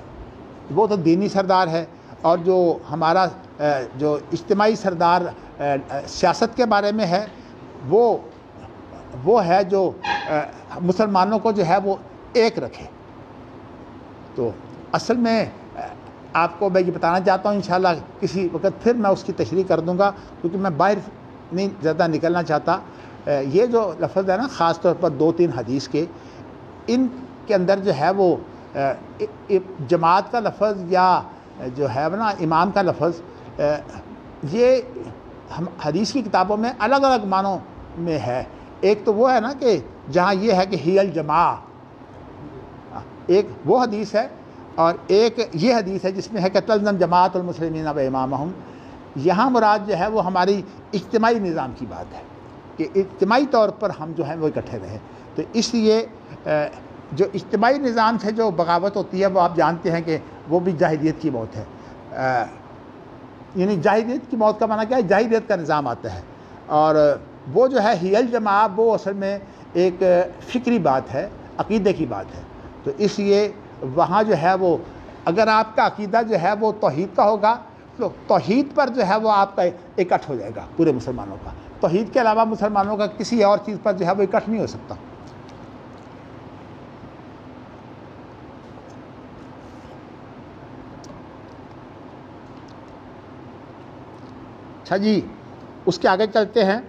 وہ تو دینی سردار ہے. اور جو ہمارا جو اجتماعی سردار سیاست کے بارے میں ہے، وہ ہے جو مسلمانوں کو جو ہے وہ ایک رکھے. تو اصل میں آپ کو میں یہ بتانا چاہتا ہوں، انشاءاللہ کسی وقت پھر میں اس کی تشریح کر دوں گا، کیونکہ میں باہر نہیں زیادہ نکلنا چاہتا. یہ جو لفظ ہے نا، خاص طور پر 2-3 حدیث کے، ان کے اندر جو ہے وہ جماعت کا لفظ یا جو ہے نا امام کا لفظ، یہ ہم حدیث کی کتابوں میں الگ الگ معنوں میں ہے. ایک تو وہ ہے نا کہ جہاں یہ ہے کہ ہی الجماع، ایک وہ حدیث ہے، اور ایک یہ حدیث ہے جس میں ہے کہ تلزم جماعت المسلمین و امامہم. یہاں مراد جو ہے وہ ہماری اجتماعی نظام کی بات ہے کہ اجتماعی طور پر ہم جو ہیں وہ اکٹھے رہیں. تو اس لیے جو اجتماعی نظام سے جو بغاوت ہوتی ہے وہ آپ جانتے ہیں کہ وہ بھی جاہلیت کی موت ہے. یعنی جاہلیت کی موت کا معنی کیا ہے؟ جاہلیت کا نظام آتا ہے. اور وہ جو ہے ہی الجماع، وہ اصل میں ایک فکری بات ہے، عقیدے کی بات ہے. تو اس لیے وہاں جو ہے وہ اگر آپ کا عقیدہ جو ہے وہ توحید کا ہوگا تو توحید پر جو ہے وہ آپ کا اکٹھ ہو جائے گا پورے مسلمانوں کا. توحید کے علاوہ مسلمانوں کا کسی اور چیز پر جو ہے وہ اکٹھ نہیں ہو سکتا. اچھا جی، اس کے آگے چلتے ہیں.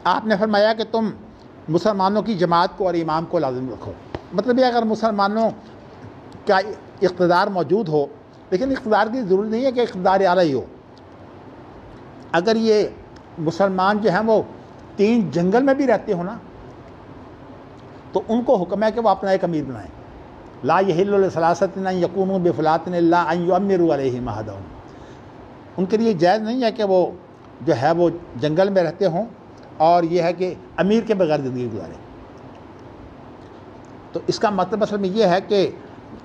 آپ نے فرمایا کہ تم مسلمانوں کی جماعت کو اور امام کو لازم رکھو. مطلب یہ اگر مسلمانوں کا اقتدار موجود ہو، لیکن اقتدار کی ضروری نہیں ہے کہ اقتدار اعلیٰ ہو. اگر یہ مسلمان جو ہیں وہ 3 جنگل میں بھی رہتے ہو نا، تو ان کو حکم ہے کہ وہ اپنا ایک امیر بنائیں. لا یحل لثلاثۃ ان یکونوا بفلاۃ الا ان یؤمروا علیہم احدہم. ان کے لیے جائز نہیں ہے کہ وہ جو ہے وہ جنگل میں رہتے ہوں اور یہ ہے کہ امیر کے بغیر زندگی گزاریں. تو اس کا مطلب اصل میں یہ ہے کہ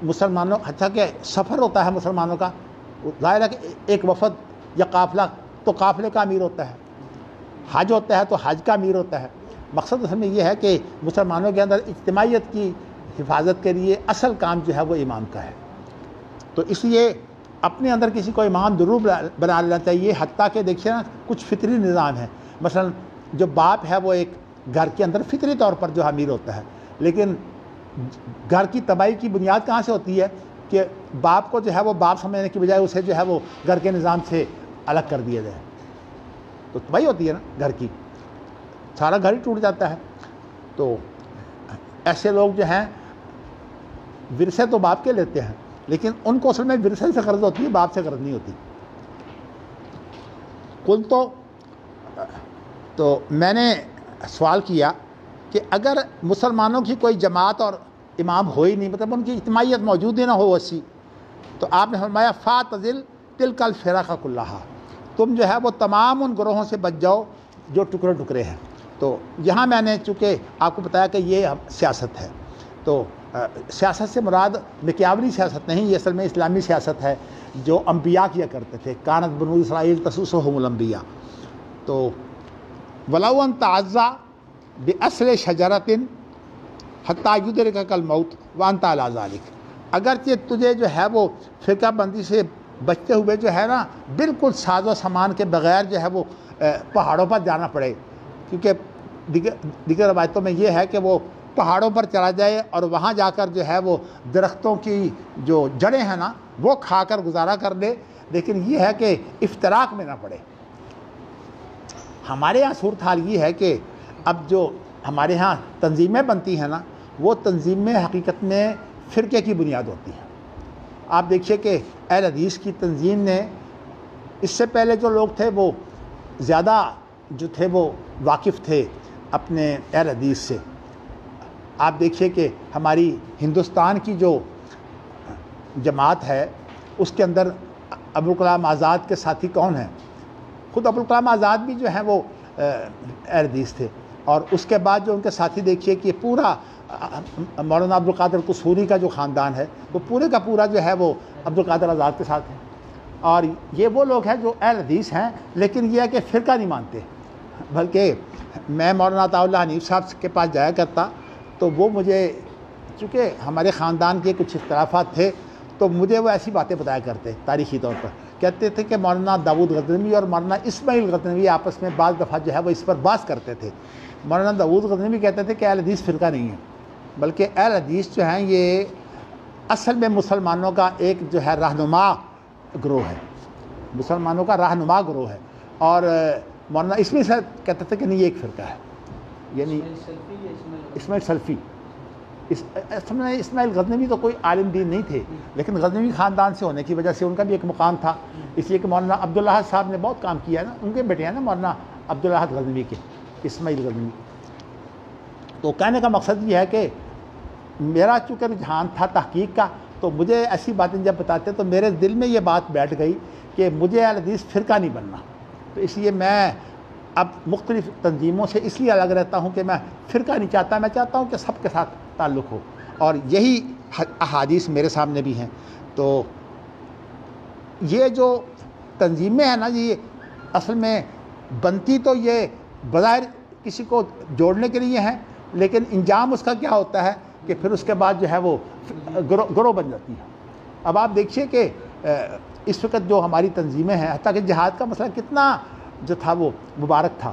مسلمانوں، اچھا کہ سفر ہوتا ہے مسلمانوں کا، ظاہر ہے کہ ایک وفد یا قافلہ تو قافلے کا امیر ہوتا ہے، حج ہوتا ہے تو حج کا امیر ہوتا ہے. مقصد اصل میں یہ ہے کہ مسلمانوں کے اندر اجتماعیت کی حفاظت کے لیے اصل کام جو ہے وہ امام کا ہے. تو اس لیے اپنے اندر کسی کو امام ضرور بنا لینا چاہیے. حتیٰ کہ دیکھیے نا کچھ فطری نظام ہے، مثلا جو باپ ہے وہ ایک گھر کے اندر فطری طور پر جو امیر ہوتا ہے، لیکن گھر کی تباہی کی بنیاد کہاں سے ہوتی ہے کہ باپ کو جو ہے وہ باپ سمجھنے کی بجائے اسے جو ہے وہ گھر کے نظام سے الگ کر دیا جائے. تو تباہی ہوتی ہے نا گھر کی، سارا گھر ہی ٹوٹ جاتا ہے. تو ایسے لوگ جو ہیں ورثے تو باپ کے لیتے ہیں، لیکن ان کو اصل میں ورثے سے غرض ہوتی ہے، باپ سے غرض نہیں ہوتی. کل تو میں نے سوال کیا کہ اگر مسلمانوں کی کوئی جماعت اور امام ہو ہی نہیں، مطلب ان کی اجتماعیت موجود ہی نہ ہو ویسی، تو آپ نے فرمایا فاعتزل تلک الفرق کلھا، تم جو ہے وہ تمام ان گروہوں سے بچ جاؤ جو ٹکڑے ٹکڑے ہیں. تو یہاں میں نے چونکہ آپ کو بتایا کہ یہ سیاست ہے، تو سیاست سے مراد مکیاولی سیاست نہیں، یہ اصل میں اسلامی سیاست ہے جو انبیاء کیا کرتے تھے. کانت بنو اسرائیل تسوسهم الانبیاء. تو ولو ان تعزا باصل شجرۃ حتی یدرکک الموت وانت علی ذلک، اگرچہ تجھے جو ہے وہ فرقہ بندی سے بچتے ہوئے جو ہے نا بالکل ساز و سامان کے بغیر جو ہے وہ پہاڑوں پر جانا پڑے، کیونکہ دیگر روایتوں میں یہ ہے کہ وہ پہاڑوں پر چلا جائے اور وہاں جا کر جو ہے وہ درختوں کی جو جڑیں ہیں نا وہ کھا کر گزارا کر لے، لیکن یہ ہے کہ افتراق میں نہ پڑے. ہمارے یہاں صورتحال یہ ہے کہ اب جو ہمارے ہاں تنظیمیں بنتی ہیں نا، وہ تنظیمیں حقیقت میں فرقے کی بنیاد ہوتی ہیں. آپ دیکھیے کہ اہل حدیث کی تنظیم نے اس سے پہلے جو لوگ تھے وہ زیادہ جو تھے وہ واقف تھے اپنے اہل حدیث سے. آپ دیکھیے کہ ہماری ہندوستان کی جو جماعت ہے اس کے اندر ابوالکلام آزاد کے ساتھی کون ہیں؟ خود ابوالکلام آزاد بھی جو ہیں وہ اہل حدیث تھے. اور اس کے بعد جو ان کے ساتھی دیکھیے کہ پورا مولانا عبدالقادر قصوری کا جو خاندان ہے وہ پورے کا پورا جو ہے وہ عبدالقادر آزاد کے ساتھ ہے. اور یہ وہ لوگ ہیں جو اہل حدیث ہیں لیکن یہ ہے کہ فرقہ نہیں مانتے. بلکہ میں مولانا عطاء اللہ حنیف صاحب کے پاس جایا کرتا تو وہ مجھے، چونکہ ہمارے خاندان کے کچھ اختلافات تھے تو مجھے وہ ایسی باتیں بتایا کرتے تاریخی طور پر. کہتے تھے کہ مولانا داود غزنوی اور مولانا اسماعیل غزنوی آپس میں بعض دفعہ جو ہے وہ اس پر بحث کرتے تھے. مولانا داود غزنوی کہتے تھے کہ اہل حدیث فرقہ نہیں ہے، بلکہ اہل حدیث جو ہیں یہ اصل میں مسلمانوں کا ایک جو ہے رہنما گروہ ہے، مسلمانوں کا رہنما گروہ ہے. اور مولانا اسماعیل صاحب کہتے تھے کہ نہیں یہ ایک فرقہ ہے، یعنی اسماعیل سلفی. اسماعیل غزنوی تو کوئی عالم دین نہیں تھے لیکن غزنوی خاندان سے ہونے کی وجہ سے ان کا بھی ایک مقام تھا. اس لیے کہ مولانا عبدالاحد صاحب نے بہت کام کیا ہے نا، ان کے بیٹے ہیں نا مولانا عبدالاحد غزنوی کے، اسماعیل غزنوی. تو کہنے کا مقصد یہ ہے کہ میرا چونکہ رجحان تھا تحقیق کا تو مجھے ایسی باتیں جب بتاتے تو میرے دل میں یہ بات بیٹھ گئی کہ مجھے اہل حدیث فرقہ نہیں بننا. تو اس لیے میں اب مختلف تنظیموں سے اس لیے الگ رہتا ہوں کہ میں فرقہ نہیں چاہتا، میں چاہتا ہوں کہ سب کے ساتھ تعلق ہو. اور یہی احادیث میرے سامنے بھی ہیں. تو یہ جو تنظیمیں ہیں نا یہ اصل میں بنتی تو یہ بظاہر کسی کو جوڑنے کے لیے ہیں لیکن انجام اس کا کیا ہوتا ہے کہ پھر اس کے بعد جو ہے وہ گروہ بن جاتی ہے. اب آپ دیکھیے کہ اس وقت جو ہماری تنظیمیں ہیں، حتیٰ کہ جہاد کا مسئلہ کتنا جو تھا وہ مبارک تھا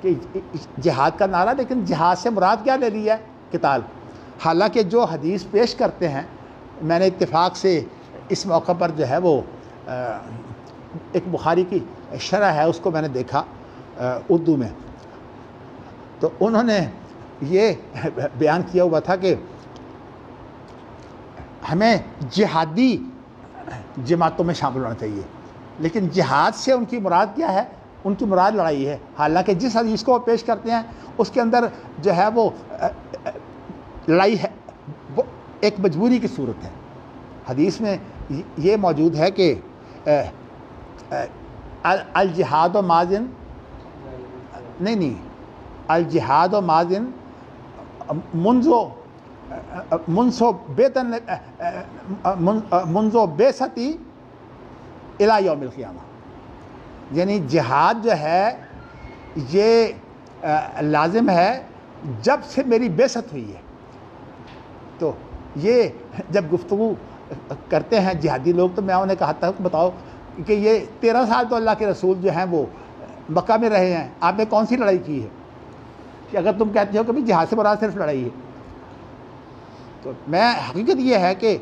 کہ جہاد کا نعرہ، لیکن جہاد سے مراد کیا لے لی ہے؟ قتال. حالانکہ جو حدیث پیش کرتے ہیں، میں نے اتفاق سے اس موقع پر جو ہے وہ ایک بخاری کی شرح ہے اس کو میں نے دیکھا اردو میں، تو انہوں نے یہ بیان کیا ہوا تھا کہ ہمیں جہادی جماعتوں میں شامل ہونا چاہیے، لیکن جہاد سے ان کی مراد کیا ہے؟ ان کی مراد لڑائی ہے. حالانکہ جس حدیث کو وہ پیش کرتے ہیں اس کے اندر جو ہے وہ لڑائی ہے، وہ ایک مجبوری کی صورت ہے. حدیث میں یہ موجود ہے کہ الجہاد و ماضن نہیں الجہاد و ماضن منذ بعثتی الی یوم القیامہ. یعنی جہاد جو ہے یہ لازم ہے جب سے میری بعثت ہوئی ہے. تو یہ جب گفتگو کرتے ہیں جہادی لوگ تو میں انہیں کہا تھا کہ بتاؤ کہ یہ 13 سال تو اللہ کے رسول جو ہیں وہ مکہ میں رہے ہیں، آپ نے کون سی لڑائی کی ہے کہ اگر تم کہتے ہو کہ بھی جہاد سے مراد صرف لڑائی ہے. تو میں حقیقت یہ ہے کہ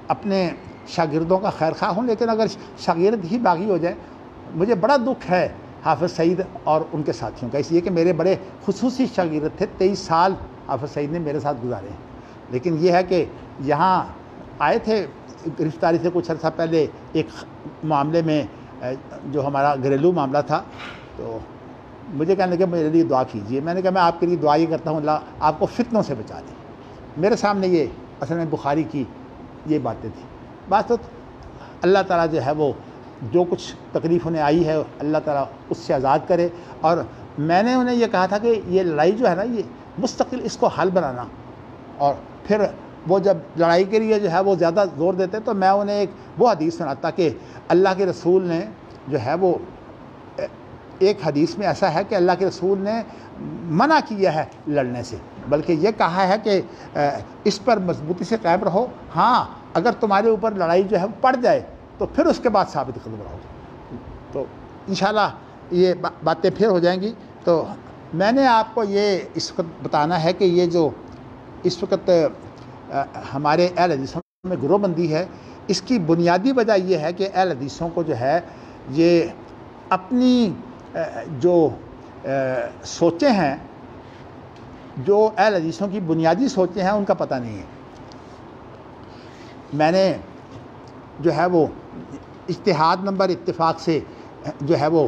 اپنے شاگردوں کا خیر خواہ ہوں، لیکن اگر شاگرد ہی باغی ہو جائے مجھے بڑا دکھ ہے حافظ سعید اور ان کے ساتھیوں کا، اس لیے کہ میرے بڑے خصوصی شاگرد تھے. 23 سال حافظ سعید نے میرے ساتھ گزارے ہیں. لیکن یہ ہے کہ یہاں آئے تھے گرفتاری سے کچھ عرصہ پہلے ایک معاملے میں جو ہمارا گھریلو معاملہ تھا، تو مجھے کہنے لگے میرے لیے دعا کیجیے. میں نے کہا میں آپ کے لیے دعا یہ کرتا ہوں اللہ آپ کو فتنوں سے بچا دے. میرے سامنے یہ اصل میں بخاری کی یہ باتیں تھیں. بات تو اللہ تعالیٰ جو ہے وہ جو کچھ تکلیف انہیں آئی ہے اللہ تعالیٰ اس سے آزاد کرے. اور میں نے انہیں یہ کہا تھا کہ یہ لڑائی جو ہے نا یہ مستقل اس کو حل بنانا، اور پھر وہ جب لڑائی کے لیے جو ہے وہ زیادہ زور دیتے تو میں انہیں ایک وہ حدیث سناتا کہ اللہ کے رسول نے جو ہے وہ ایک حدیث میں ایسا ہے کہ اللہ کے رسول نے منع کیا ہے لڑنے سے، بلکہ یہ کہا ہے کہ اس پر مضبوطی سے قائم رہو. ہاں اگر تمہارے اوپر لڑائی جو ہے پڑ جائے تو پھر اس کے بعد ثابت قدم رہو. تو انشاءاللہ یہ باتیں پھر ہو جائیں گی. تو میں نے آپ کو یہ اس وقت بتانا ہے کہ یہ جو اس وقت ہمارے اہل حدیثوں میں گروہ بندی ہے، اس کی بنیادی وجہ یہ ہے کہ اہل حدیثوں کو جو ہے یہ اپنی جو سوچیں ہیں، جو اہل حدیثوں کی بنیادی سوچیں ہیں ان کا پتہ نہیں ہے. میں نے جو ہے وہ اجتہاد نمبر اتفاق سے جو ہے وہ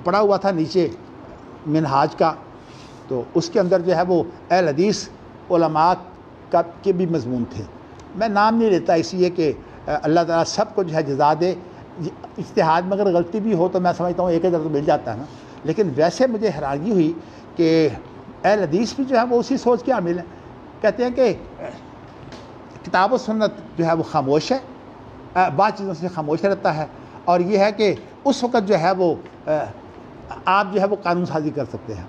پڑا ہوا تھا نیچے منہاج کا، تو اس کے اندر جو ہے وہ اہل حدیث علماء کے بھی مضمون تھے. میں نام نہیں لیتا اس لیے کہ اللہ تعالیٰ سب کو جو ہے جزا دے. اجتہاد میں اگر غلطی بھی ہو تو میں سمجھتا ہوں ایک درجہ مل جاتا ہے نا. لیکن ویسے مجھے حیرانگی ہوئی کہ اہل حدیث بھی جو ہے وہ اسی سوچ کے حامل ہیں. کہتے ہیں کہ کتاب و سنت جو ہے وہ خاموش ہے، بعض چیزوں سے خاموش رہتا ہے، اور یہ ہے کہ اس وقت جو ہے وہ آپ جو ہے وہ قانون سازی کر سکتے ہیں.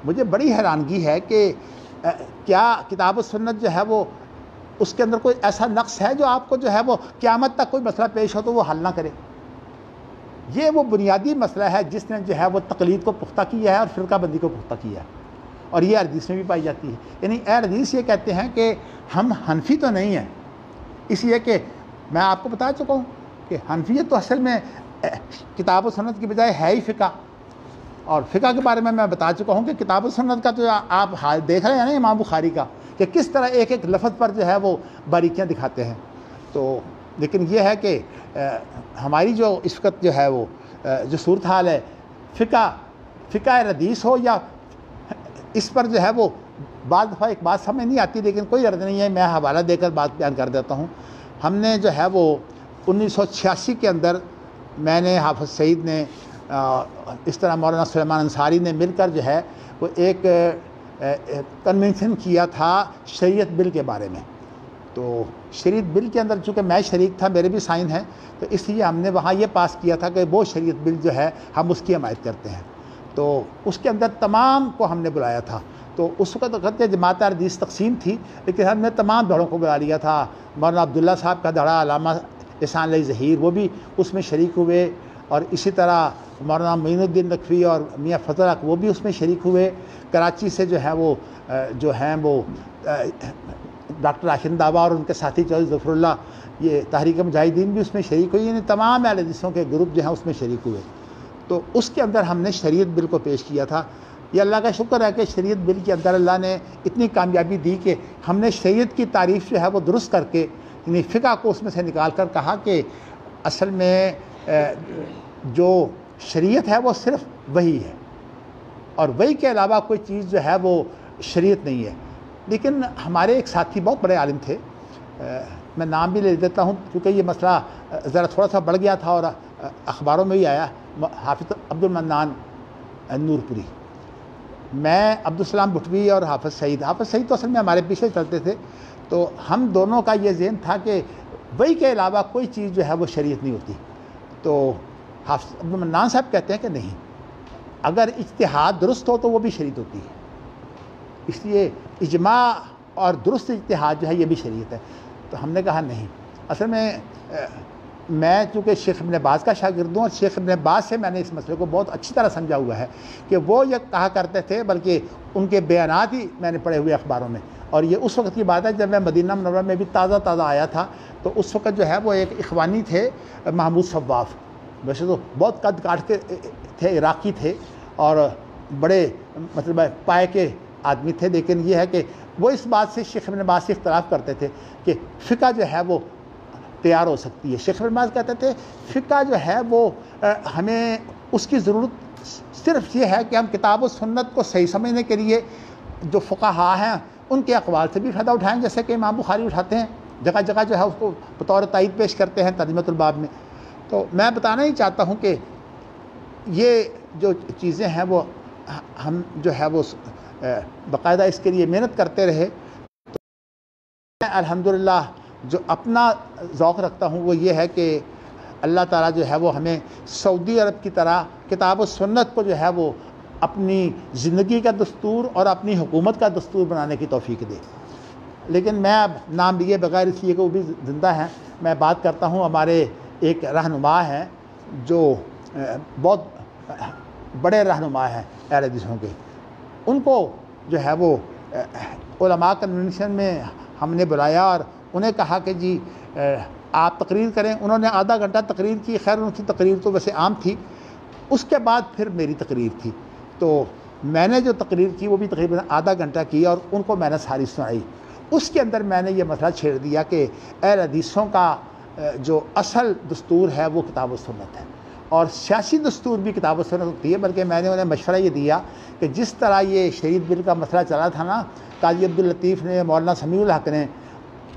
مجھے بڑی حیرانگی ہے کہ کیا کتاب و سنت جو ہے وہ اس کے اندر کوئی ایسا نقص ہے جو آپ کو جو ہے وہ قیامت تک کوئی مسئلہ پیش ہو تو وہ حل نہ کرے. یہ وہ بنیادی مسئلہ ہے جس نے جو ہے وہ تقلید کو پختہ کیا ہے اور فرقہ بندی کو پختہ کیا ہے، اور یہ حدیث میں بھی پائی جاتی ہے. یعنی اہل حدیث یہ کہتے ہیں کہ ہم حنفی تو نہیں ہیں، اس لیے کہ میں آپ کو بتا چکا ہوں کہ حنفیت تو اصل میں کتاب و سنت کی بجائے ہے ہی فقہ. اور فقہ کے بارے میں بتا چکا ہوں کہ کتاب و سنت کا تو آپ حال دیکھ رہے ہیں نا امام بخاری کا، کہ کس طرح ایک ایک لفظ پر جو ہے وہ باریکیاں دکھاتے ہیں. تو لیکن یہ ہے کہ ہماری جو اس وقت جو ہے وہ جو صورتحال ہے، فقہ حدیث ہو یا اس پر جو ہے وہ بعض دفعہ ایک بات سمجھ نہیں آتی، لیکن کوئی عرض نہیں ہے، میں حوالہ دے کر بات بیان کر دیتا ہوں. ہم نے جو ہے وہ 1986 کے اندر میں نے، حافظ سعید نے، اس طرح مولانا سلیمان انصاری نے مل کر جو ہے وہ ایک کنونشن کیا تھا شریعت بل کے بارے میں. تو شریعت بل کے اندر چونکہ میں شریک تھا، میرے بھی سائن ہیں، تو اس لیے ہم نے وہاں یہ پاس کیا تھا کہ وہ شریعت بل جو ہے ہم اس کی حمایت کرتے ہیں. تو اس کے اندر تمام کو ہم نے بلایا تھا. تو اس وقت اگرچہ جماعت حدیث تقسیم تھی، لیکن ہم نے تمام دھڑوں کو بلا لیا تھا. مولانا عبداللہ صاحب کا دھڑا، علامہ احسان علی ظہیر، وہ بھی اس میں شریک ہوئے، اور اسی طرح مولانا معین الدین نقوی اور میاں فضل حق وہ بھی اس میں شریک ہوئے. کراچی سے جو ہے وہ ڈاکٹر راشد داوا اور ان کے ساتھی چودھری ظفر اللہ، یہ تحریک مجاہدین بھی اس میں شریک ہوئی. یعنی تمام اہل حدیثوں کے گروپ جو ہیں اس میں شریک ہوئے. تو اس کے اندر ہم نے شریعت بل کو پیش کیا تھا. یہ اللہ کا شکر ہے کہ شریعت بل کے اندر اللہ نے اتنی کامیابی دی کہ ہم نے شریعت کی تعریف جو ہے وہ درست کر کے، یعنی فقہ کو اس میں سے نکال کر کہا کہ اصل میں جو شریعت ہے وہ صرف وہی ہے، اور وہی کے علاوہ کوئی چیز جو ہے وہ شریعت نہیں ہے. لیکن ہمارے ایک ساتھی بہت بڑے عالم تھے، میں نام بھی لے دیتا ہوں کیونکہ یہ مسئلہ ذرا تھوڑا سا بڑھ گیا تھا اور اخباروں میں ہی آیا، حافظ عبد المنان نور پوری. میں عبدالسلام بھٹوی اور حافظ سعید تو اصل میں ہمارے پیچھے چلتے تھے. تو ہم دونوں کا یہ ذہن تھا کہ وہی کے علاوہ کوئی چیز جو ہے وہ شریعت نہیں ہوتی. تو حافظ عبد المنان صاحب کہتے ہیں کہ نہیں، اگر اجتہاد درست ہو تو وہ بھی شریعت ہوتی ہے. اس لیے اجماع اور درست اجتہاد جو ہے یہ بھی شریعت ہے. تو ہم نے کہا نہیں. اصل میں چونکہ شیخ ابن باز کا شاگرد ہوں، اور شیخ ابن باز سے میں نے اس مسئلے کو بہت اچھی طرح سمجھا ہوا ہے کہ وہ یہ کہا کرتے تھے، بلکہ ان کے بیانات ہی میں نے پڑھے ہوئے اخباروں میں. اور یہ اس وقت کی بات ہے جب میں مدینہ منورہ میں بھی تازہ آیا تھا. تو اس وقت جو ہے وہ ایک اخوانی تھے، محمود صواف، ویسے تو بہت قد کاٹ کے تھے، عراقی تھے اور بڑے مطلب پائے کے آدمی تھے. لیکن یہ ہے کہ وہ اس بات سے شیخ ابن باز سے اختلاف کرتے تھے کہ فقہ جو ہے وہ تیار ہو سکتی ہے. شیخ ابن باز کہتے تھے فقہ جو ہے وہ ہمیں اس کی ضرورت صرف یہ ہے کہ ہم کتاب و سنت کو صحیح سمجھنے کے لیے جو فقہا ہیں ان کے اقوال سے بھی فائدہ اٹھائیں، جیسے کہ امام بخاری اٹھاتے ہیں، جگہ جگہ جو ہے اس کو بطور تائید پیش کرتے ہیں ترجمۃ الباب میں. تو میں بتانا ہی چاہتا ہوں کہ یہ جو چیزیں ہیں وہ ہم جو ہے وہ باقاعدہ اس کے لیے محنت کرتے رہے. تو میں الحمدللہ جو اپنا ذوق رکھتا ہوں وہ یہ ہے کہ اللہ تعالیٰ جو ہے وہ ہمیں سعودی عرب کی طرح کتاب و سنت کو جو ہے وہ اپنی زندگی کا دستور اور اپنی حکومت کا دستور بنانے کی توفیق دے. لیکن میں اب نام لیے بغیر اس لیے کہ وہ بھی زندہ ہیں، میں بات کرتا ہوں ہمارے ایک رہنما ہیں جو بہت بڑے رہنما ہیں اہل حدیثوں کے. ان کو جو ہے وہ علماء کنونشن میں ہم نے بلایا اور انہیں کہا کہ جی آپ تقریر کریں. انہوں نے آدھا گھنٹہ تقریر کی. خیر ان کی تقریر تو ویسے عام تھی. اس کے بعد پھر میری تقریر تھی. تو میں نے جو تقریر کی وہ بھی تقریباً آدھا گھنٹہ کی اور ان کو میں نے ساری سنائی. اس کے اندر میں نے یہ مسئلہ چھیڑ دیا کہ اہل حدیثوں کا جو اصل دستور ہے وہ کتاب و سنت ہے، اور سیاسی دستور بھی کتاب و سنت ہوتی ہے۔ بلکہ میں نے انہیں مشورہ یہ دیا کہ جس طرح یہ شہید بل کا مسئلہ چلا تھا نا، قاضی عبداللطیف نے، مولانا سمیع الحق نے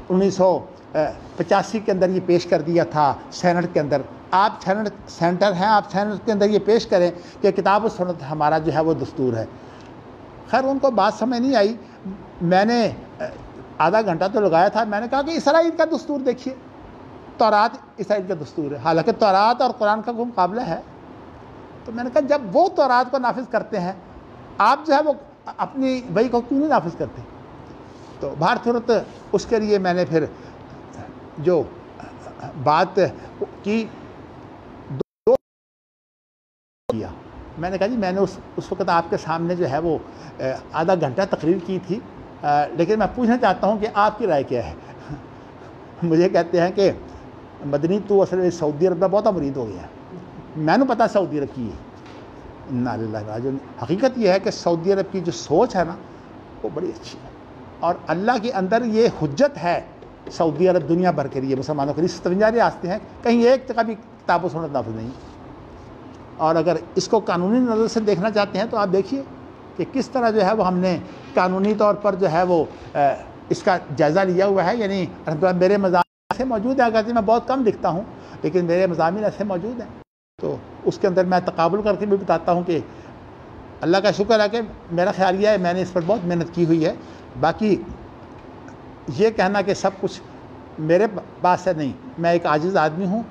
1985 کے اندر یہ پیش کر دیا تھا سینٹ کے اندر۔ آپ سینٹر ہیں، آپ سینٹ کے اندر یہ پیش کریں کہ کتاب و سنت ہمارا جو ہے وہ دستور ہے۔ خیر ان کو بات سمجھ نہیں آئی۔ میں نے آدھا گھنٹہ تو لگایا تھا، میں نے کہا کہ اسرائیل کا دستور دیکھیے، تورات اسرائیل کا دستور ہے، حالانکہ تورات اور قرآن کا کوئی مقابلہ ہے؟ تو میں نے کہا جب وہ تورات کو نافذ کرتے ہیں، آپ جو ہے وہ اپنی وحی کو کیوں نہیں نافذ کرتے؟ تو بہر صورت اس کے لیے میں نے پھر جو بات کی دو کیا، میں نے کہا جی میں نے اس وقت آپ کے سامنے جو ہے وہ آدھا گھنٹہ تقریر کی تھی، لیکن میں پوچھنا چاہتا ہوں کہ آپ کی رائے کیا ہے؟ مجھے کہتے ہیں کہ مدنی تو اصل میں سعودی عرب کا بہت مرید ہو گیا ہے۔ میں نے پتا سعودی عرب کی ہے، انا للہ و انا الیہ راجعون۔ حقیقت یہ ہے کہ سعودی عرب کی جو سوچ ہے نا وہ بڑی اچھی ہے، اور اللہ کے اندر یہ حجت ہے سعودی عرب دنیا بھر کے لیے، مسلمانوں کے لیے 57 ریاستیں ہیں، کہیں ایک جگہ بھی کتاب و سنت نافذ نہیں۔ اور اگر اس کو قانونی نظر سے دیکھنا چاہتے ہیں تو آپ دیکھیے کہ کس طرح جو ہے وہ ہم نے قانونی طور پر جو ہے وہ اس کا جائزہ لیا ہوا ہے۔ یعنی میرے مضامین ایسے موجود ہیں، اگر میں بہت کم لکھتا ہوں لیکن میرے مضامین ایسے موجود ہیں، تو اس کے اندر میں تقابل کر کے بھی بتاتا ہوں کہ اللہ کا شکر ہے کہ میرا خیال یہ ہے میں نے اس پر بہت محنت کی ہوئی ہے۔ باقی یہ کہنا کہ سب کچھ میرے پاس ہے، نہیں، میں ایک عاجز آدمی ہوں۔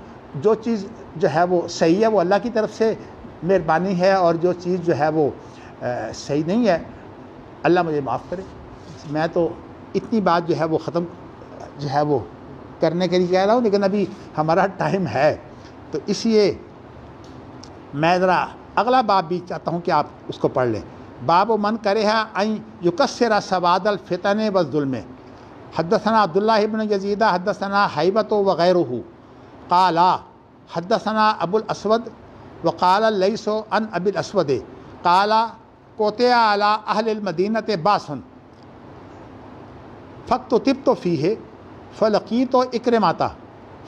جو چیز جو ہے وہ صحیح ہے وہ اللہ کی طرف سے مہربانی ہے، اور جو چیز جو ہے وہ صحیح نہیں ہے اللہ مجھے معاف کرے۔ میں تو اتنی بات جو ہے وہ ختم جو ہے وہ کرنے کے لیے کہہ رہا ہوں، لیکن ابھی ہمارا ٹائم ہے، تو اس لیے میں ذرا اگلا باب بھی چاہتا ہوں کہ آپ اس کو پڑھ لیں۔ باب من کرہ ان یکسر سواد الفتن والظلم۔ حدثنا عبداللہ بن یزید حدثنا حیبۃ وغیرہ قال حدثنا ابو الاسود وقال اللیث عن ابی الاسود قال قطع علی اہل المدینۃ باس فاکتتبت فیہ فلقیت اکرمۃ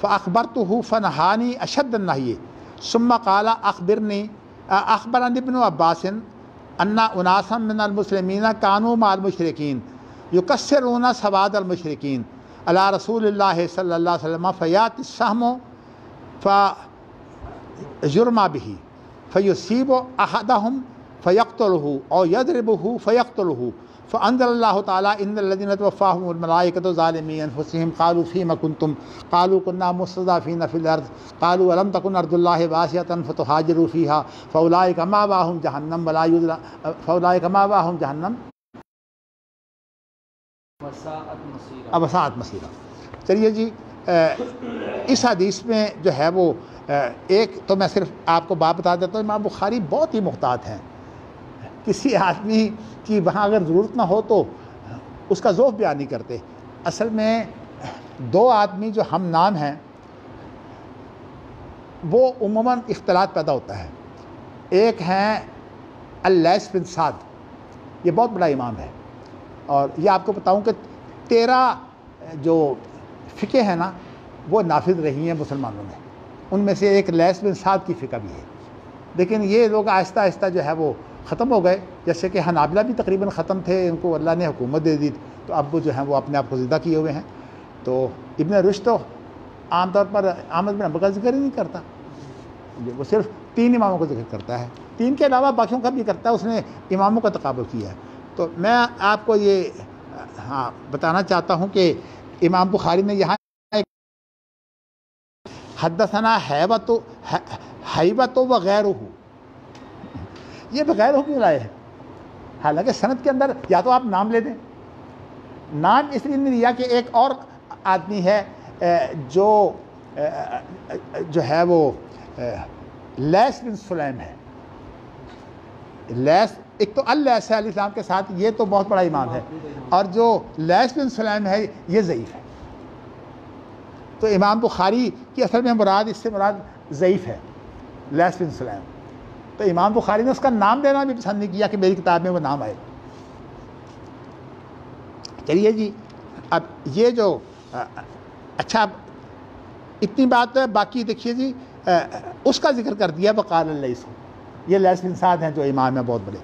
فاخبرتہ فنہانی اشد النہی ثم قال اخبرنی ابن عباس ان اناسا من المسلمین کانوا مع المشرکین یکسرون سواد المشرکین علی رسول اللہ صلی اللہ علیہ وسلم فیات السہم فیرمی بہ فیصیب احدہم فیقتلہ او یضربہ فیقتلہ فانزل اللہ تعالیٰ ان الذین توفاہم الملائکۃ ظالمی انفسہم قالوا فیم کنتم قالوا کنا مستضعفین فی الارض قالوا الم تکن ارض اللہ واسعۃ فتہاجروا فیہا فاولئک مأواہم جہنم جہنم وساءت مصیرا۔ چلیے جی، اس حدیث میں جو ہے وہ ایک تو میں صرف آپ کو بات بتا دیتا ہوں، امام بخاری بہت ہی محتاط ہیں۔ کسی آدمی کی وہاں اگر ضرورت نہ ہو تو اس کا ذوق بیان نہیں کرتے۔ اصل میں دو آدمی جو ہم نام ہیں وہ عموماً اختلاط پیدا ہوتا ہے۔ ایک ہیں اللیث بن سعد، یہ بہت بڑا امام ہے، اور یہ آپ کو بتاؤں کہ 13 جو فقہ ہیں نا وہ نافذ رہی ہیں مسلمانوں میں، ان میں سے ایک لیث بن سعد کی فقہ بھی ہے، لیکن یہ لوگ آہستہ آہستہ جو ہے وہ ختم ہو گئے۔ جیسے کہ حنابلہ بھی تقریباً ختم تھے، ان کو اللہ نے حکومت دے دی، تو اب وہ جو ہیں وہ اپنے آپ کو زندہ کیے ہوئے ہیں۔ تو ابن رشد تو عام طور پر احمد بن حنبل کا ذکر ہی نہیں کرتا، وہ صرف 3 اماموں کا ذکر کرتا ہے، 3 کے علاوہ باقیوں کا بھی کرتا ہے، اس نے اماموں کا تقابل کیا ہے۔ تو میں آپ کو یہ بتانا چاہتا ہوں کہ امام بخاری نے یہاں حدثنا حیبۃ وغیرہ، یہ بغیر کیوں لائے ہیں؟ حالانکہ سند کے اندر یا تو آپ نام لے دیں، نام اس لیے نہیں لیا کہ ایک اور آدمی ہے جو ہے وہ لیث بن سلیم ہے۔ لیث ایک تو اللیث ہے علیہ السلام کے ساتھ، یہ تو بہت بڑا امام ہے، اور جو لیث بن سلیم ہے یہ ضعیف ہے۔ تو امام بخاری کی اصل میں مراد اس سے مراد ضعیف ہے، لیث بن سلیم۔ تو امام بخاری نے اس کا نام دینا بھی پسند نہیں کیا کہ میری کتاب میں وہ نام آئے۔ چلیے جی، اب یہ جو اچھا اتنی بات ہے. باقی دیکھیے جی اس کا ذکر کر دیا وقال اللیث. یہ لیث بن سعد ہیں جو امام ہیں بہت بڑے.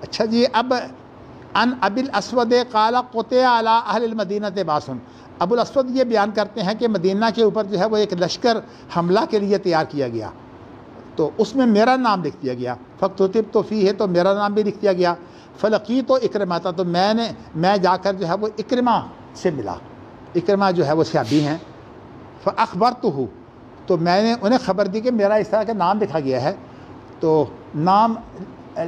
اچھا جی اب ان ابی الاسود قال قطع علی اہل المدینہ باس. ابو الاسود یہ بیان کرتے ہیں کہ مدینہ کے اوپر جو ہے وہ ایک لشکر حملہ کے لیے تیار کیا گیا، تو اس میں میرا نام لکھ دیا گیا. فکتب تو فی ہے، تو میرا نام بھی لکھ دیا گیا. فلقیت اکرمہ، تو میں جا کر جو ہے وہ اکرمہ سے ملا. اکرمہ جو ہے وہ صحابی ہیں. فاخبرتہ، تو میں نے انہیں خبر دی کہ میرا اس طرح کا نام لکھا گیا ہے. تو نام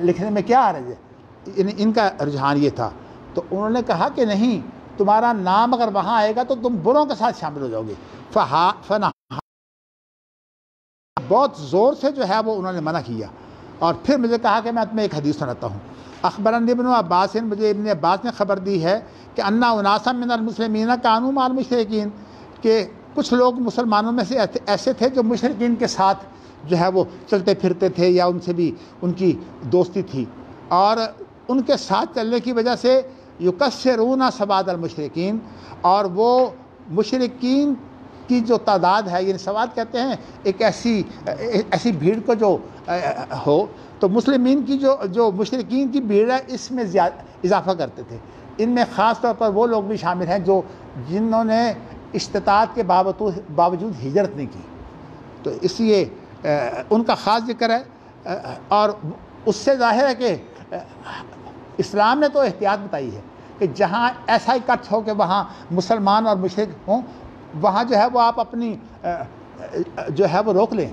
لکھنے میں کیا حرج ہے، ان کا رجحان یہ تھا. تو انہوں نے کہا کہ نہیں، تمہارا نام اگر وہاں آئے گا تو تم بروں کے ساتھ شامل ہو جاؤ گے. بہت زور سے جو ہے وہ انہوں نے منع کیا. اور پھر مجھے کہا کہ میں تمہیں ایک حدیث سناتا ہوں. اخبرنی ابن عباس، مجھے ابن عباس نے خبر دی ہے کہ انا اناسا من المسلمین کانوا مع المشرکین، کہ کچھ لوگ مسلمانوں میں سے ایسے تھے جو مشرکین کے ساتھ جو ہے وہ چلتے پھرتے تھے، یا ان سے بھی ان کی دوستی تھی. اور ان کے ساتھ چلنے کی وجہ سے یکسرون سواد المشرکین، اور وہ مشرکین کی جو تعداد ہے، یعنی سواد کہتے ہیں ایک ایسی بھیڑ کو جو ہو، تو مسلمین کی جو مشرکین کی بھیڑ ہے اس میں اضافہ کرتے تھے. ان میں خاص طور پر وہ لوگ بھی شامل ہیں جنہوں نے استطاعت کے باوجود ہجرت نہیں کی. تو اس لیے ان کا خاص ذکر ہے. اور اس سے ظاہر ہے کہ اسلام نے تو احتیاط بتائی ہے کہ جہاں ایسا اکٹھ ہو کہ وہاں مسلمان اور مشرک ہوں، وہاں جو ہے وہ آپ اپنی جو ہے وہ روک لیں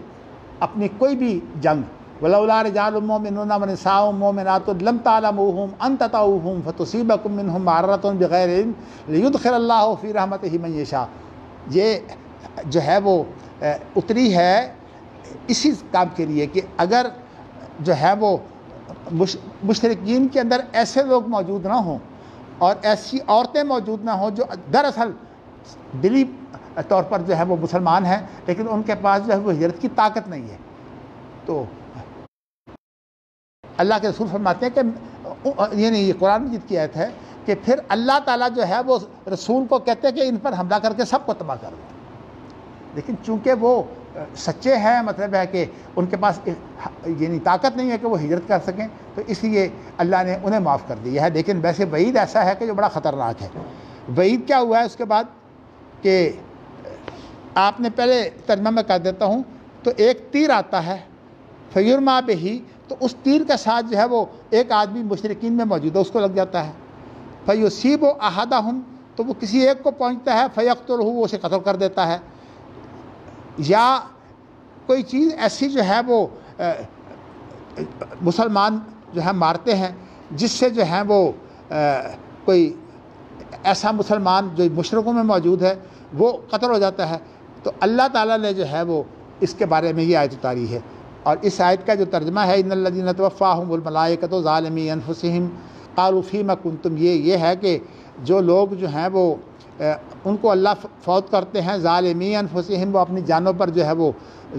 اپنی کوئی بھی جنگ. ولولا رجال مؤمنون ونساء مؤمنات لم تعلموهم ان تطؤوهم فتصيبكم منهم معرة بغیر علم ليدخل الله في رحمته من يشاء. یہ جو ہے وہ اتری ہے اسی کام کے لیے کہ اگر جو ہے وہ مشرکین کے اندر ایسے لوگ موجود نہ ہوں اور ایسی عورتیں موجود نہ ہوں جو دراصل دلی طور پر جو ہے وہ مسلمان ہیں لیکن ان کے پاس جو ہے وہ ہجرت کی طاقت نہیں ہے. تو اللہ کے رسول فرماتے ہیں کہ یعنی یہ قرآن مجید کی آیت ہے کہ پھر اللہ تعالیٰ جو ہے وہ رسول کو کہتے ہیں کہ ان پر حملہ کر کے سب کو تباہ کر دو. لیکن چونکہ وہ سچے ہیں، مطلب ہے کہ ان کے پاس یعنی طاقت نہیں ہے کہ وہ ہجرت کر سکیں، تو اس لیے اللہ نے انہیں معاف کر دیا ہے. لیکن ویسے وعید ایسا ہے کہ جو بڑا خطرناک ہے. وعید کیا ہوا ہے اس کے بعد کہ آپ نے پہلے ترجمہ میں کر دیتا ہوں. تو ایک تیر آتا ہے فیرما بہی، تو اس تیر کے ساتھ جو ہے وہ ایک آدمی مشرکین میں موجود ہے اس کو لگ جاتا ہے. فیصیب احدہم، تو وہ کسی ایک کو پہنچتا ہے. فیقتلہ، وہ اسے قتل کر دیتا ہے. یا کوئی چیز ایسی جو ہے وہ مسلمان جو ہے مارتے ہیں جس سے جو ہے وہ کوئی ایسا مسلمان جو مشرکوں میں موجود ہے وہ قتل ہو جاتا ہے. تو اللہ تعالیٰ نے جو ہے وہ اس کے بارے میں یہ آیت اتاری ہے. اور اس آیت کا جو ترجمہ ہے ان الذین توفاہم الملائکۃ ظالمی انفسہم قالوا فیم کنتم، یہ ہے کہ جو لوگ جو ہیں وہ ان کو اللہ فوت کرتے ہیں ظالمی انفسہم، وہ اپنی جانوں پر جو ہے وہ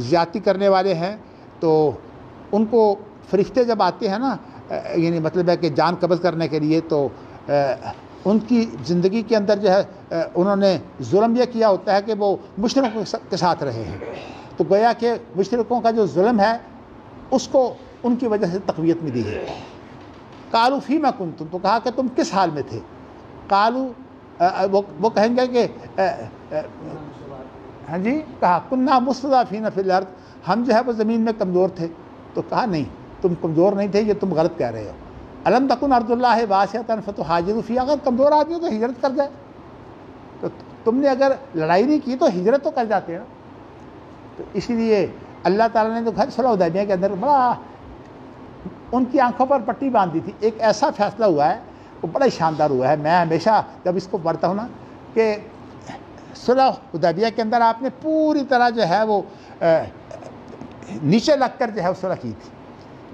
زیادتی کرنے والے ہیں. تو ان کو فرشتے جب آتے ہیں نا، یعنی مطلب ہے کہ جان قبض کرنے کے لیے، تو ان کی زندگی کے اندر جو ہے انہوں نے ظلم یہ کیا ہوتا ہے کہ وہ مشرکوں کے ساتھ رہے ہیں. تو گویا کہ مشرکوں کا جو ظلم ہے اس کو ان کی وجہ سے تقویت ملی ہے. قالوا فیما کنتم، تو کہا کہ تم کس حال میں تھے. قالوا، وہ کہیں گے کہ ہاں جی، کہا کننا مستضعفین فی الارض، ہم جو ہے وہ زمین میں کمزور تھے. تو کہا نہیں، تم کمزور نہیں تھے، یہ تم غلط کہہ رہے ہو. الم تکن ارض اللہ واسعۃ فتہاجروا فیہا، اگر کمزور آدمی ہو تو ہجرت کر جائے. تو تم نے اگر لڑائی نہیں کی تو ہجرت تو کر جاتے ہیں. تو اسی لیے اللہ تعالیٰ نے تو گھر صلح حدیبیہ کے اندر بڑا ان کی آنکھوں پر پٹی باندھ دی تھی. ایک ایسا فیصلہ ہوا ہے وہ بڑا شاندار ہوا ہے. میں ہمیشہ جب اس کو پڑھتا ہوں نا کہ صلح حدیبیہ کے اندر آپ نے پوری طرح جو ہے وہ نیچے لگ کر جو ہے صلح کی تھی،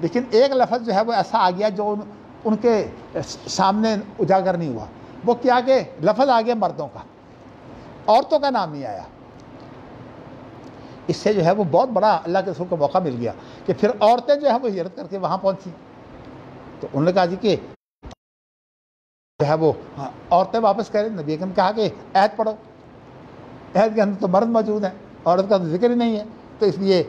لیکن ایک لفظ جو ہے وہ ایسا آ گیا جو ان کے سامنے اجاگر نہیں ہوا. وہ کیا کہ لفظ آ گیا مردوں کا، عورتوں کا نام نہیں آیا. اس سے جو ہے وہ بہت بڑا اللہ کے رسول کو موقع مل گیا کہ پھر عورتیں جو ہے وہ ہجرت کر کے وہاں پہنچی. تو انہوں نے کہا جی کہ جو ہے وہ عورتیں واپس کریں. نبی اکرم نے کہا کہ عہد پڑھو، عہد کے اندر تو مرد موجود ہیں. عورت کا تو ذکر ہی نہیں ہے. تو اس لیے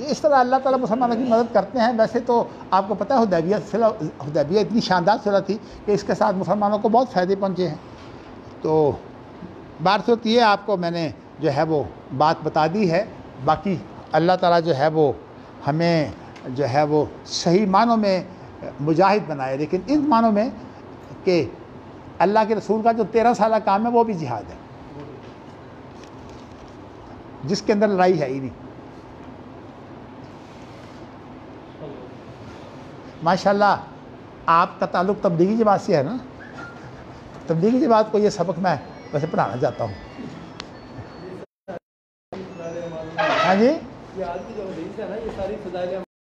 اس طرح اللہ تعالیٰ مسلمانوں کی مدد کرتے ہیں. ویسے تو آپ کو پتہ ہے حدیبیہ اتنی شاندار صلح تھی کہ اس کے ساتھ مسلمانوں کو بہت فائدے پہنچے ہیں. تو بات یہ آپ کو میں نے جو ہے وہ بات بتا دی ہے. باقی اللہ تعالیٰ جو ہے وہ ہمیں جو ہے وہ صحیح معنوں میں مجاہد بنائے، لیکن ان معنوں میں کہ اللہ کے رسول کا جو 13 سالہ کام ہے وہ بھی جہاد ہے، جس کے اندر لڑائی ہے ہی نہیں. ماشاءاللہ آپ کا تعلق تبلیغی جماعت سے ہے نا؟ تبلیغی جماعت کو یہ سبق میں ویسے پڑھانا چاہتا ہوں. ہاں جی.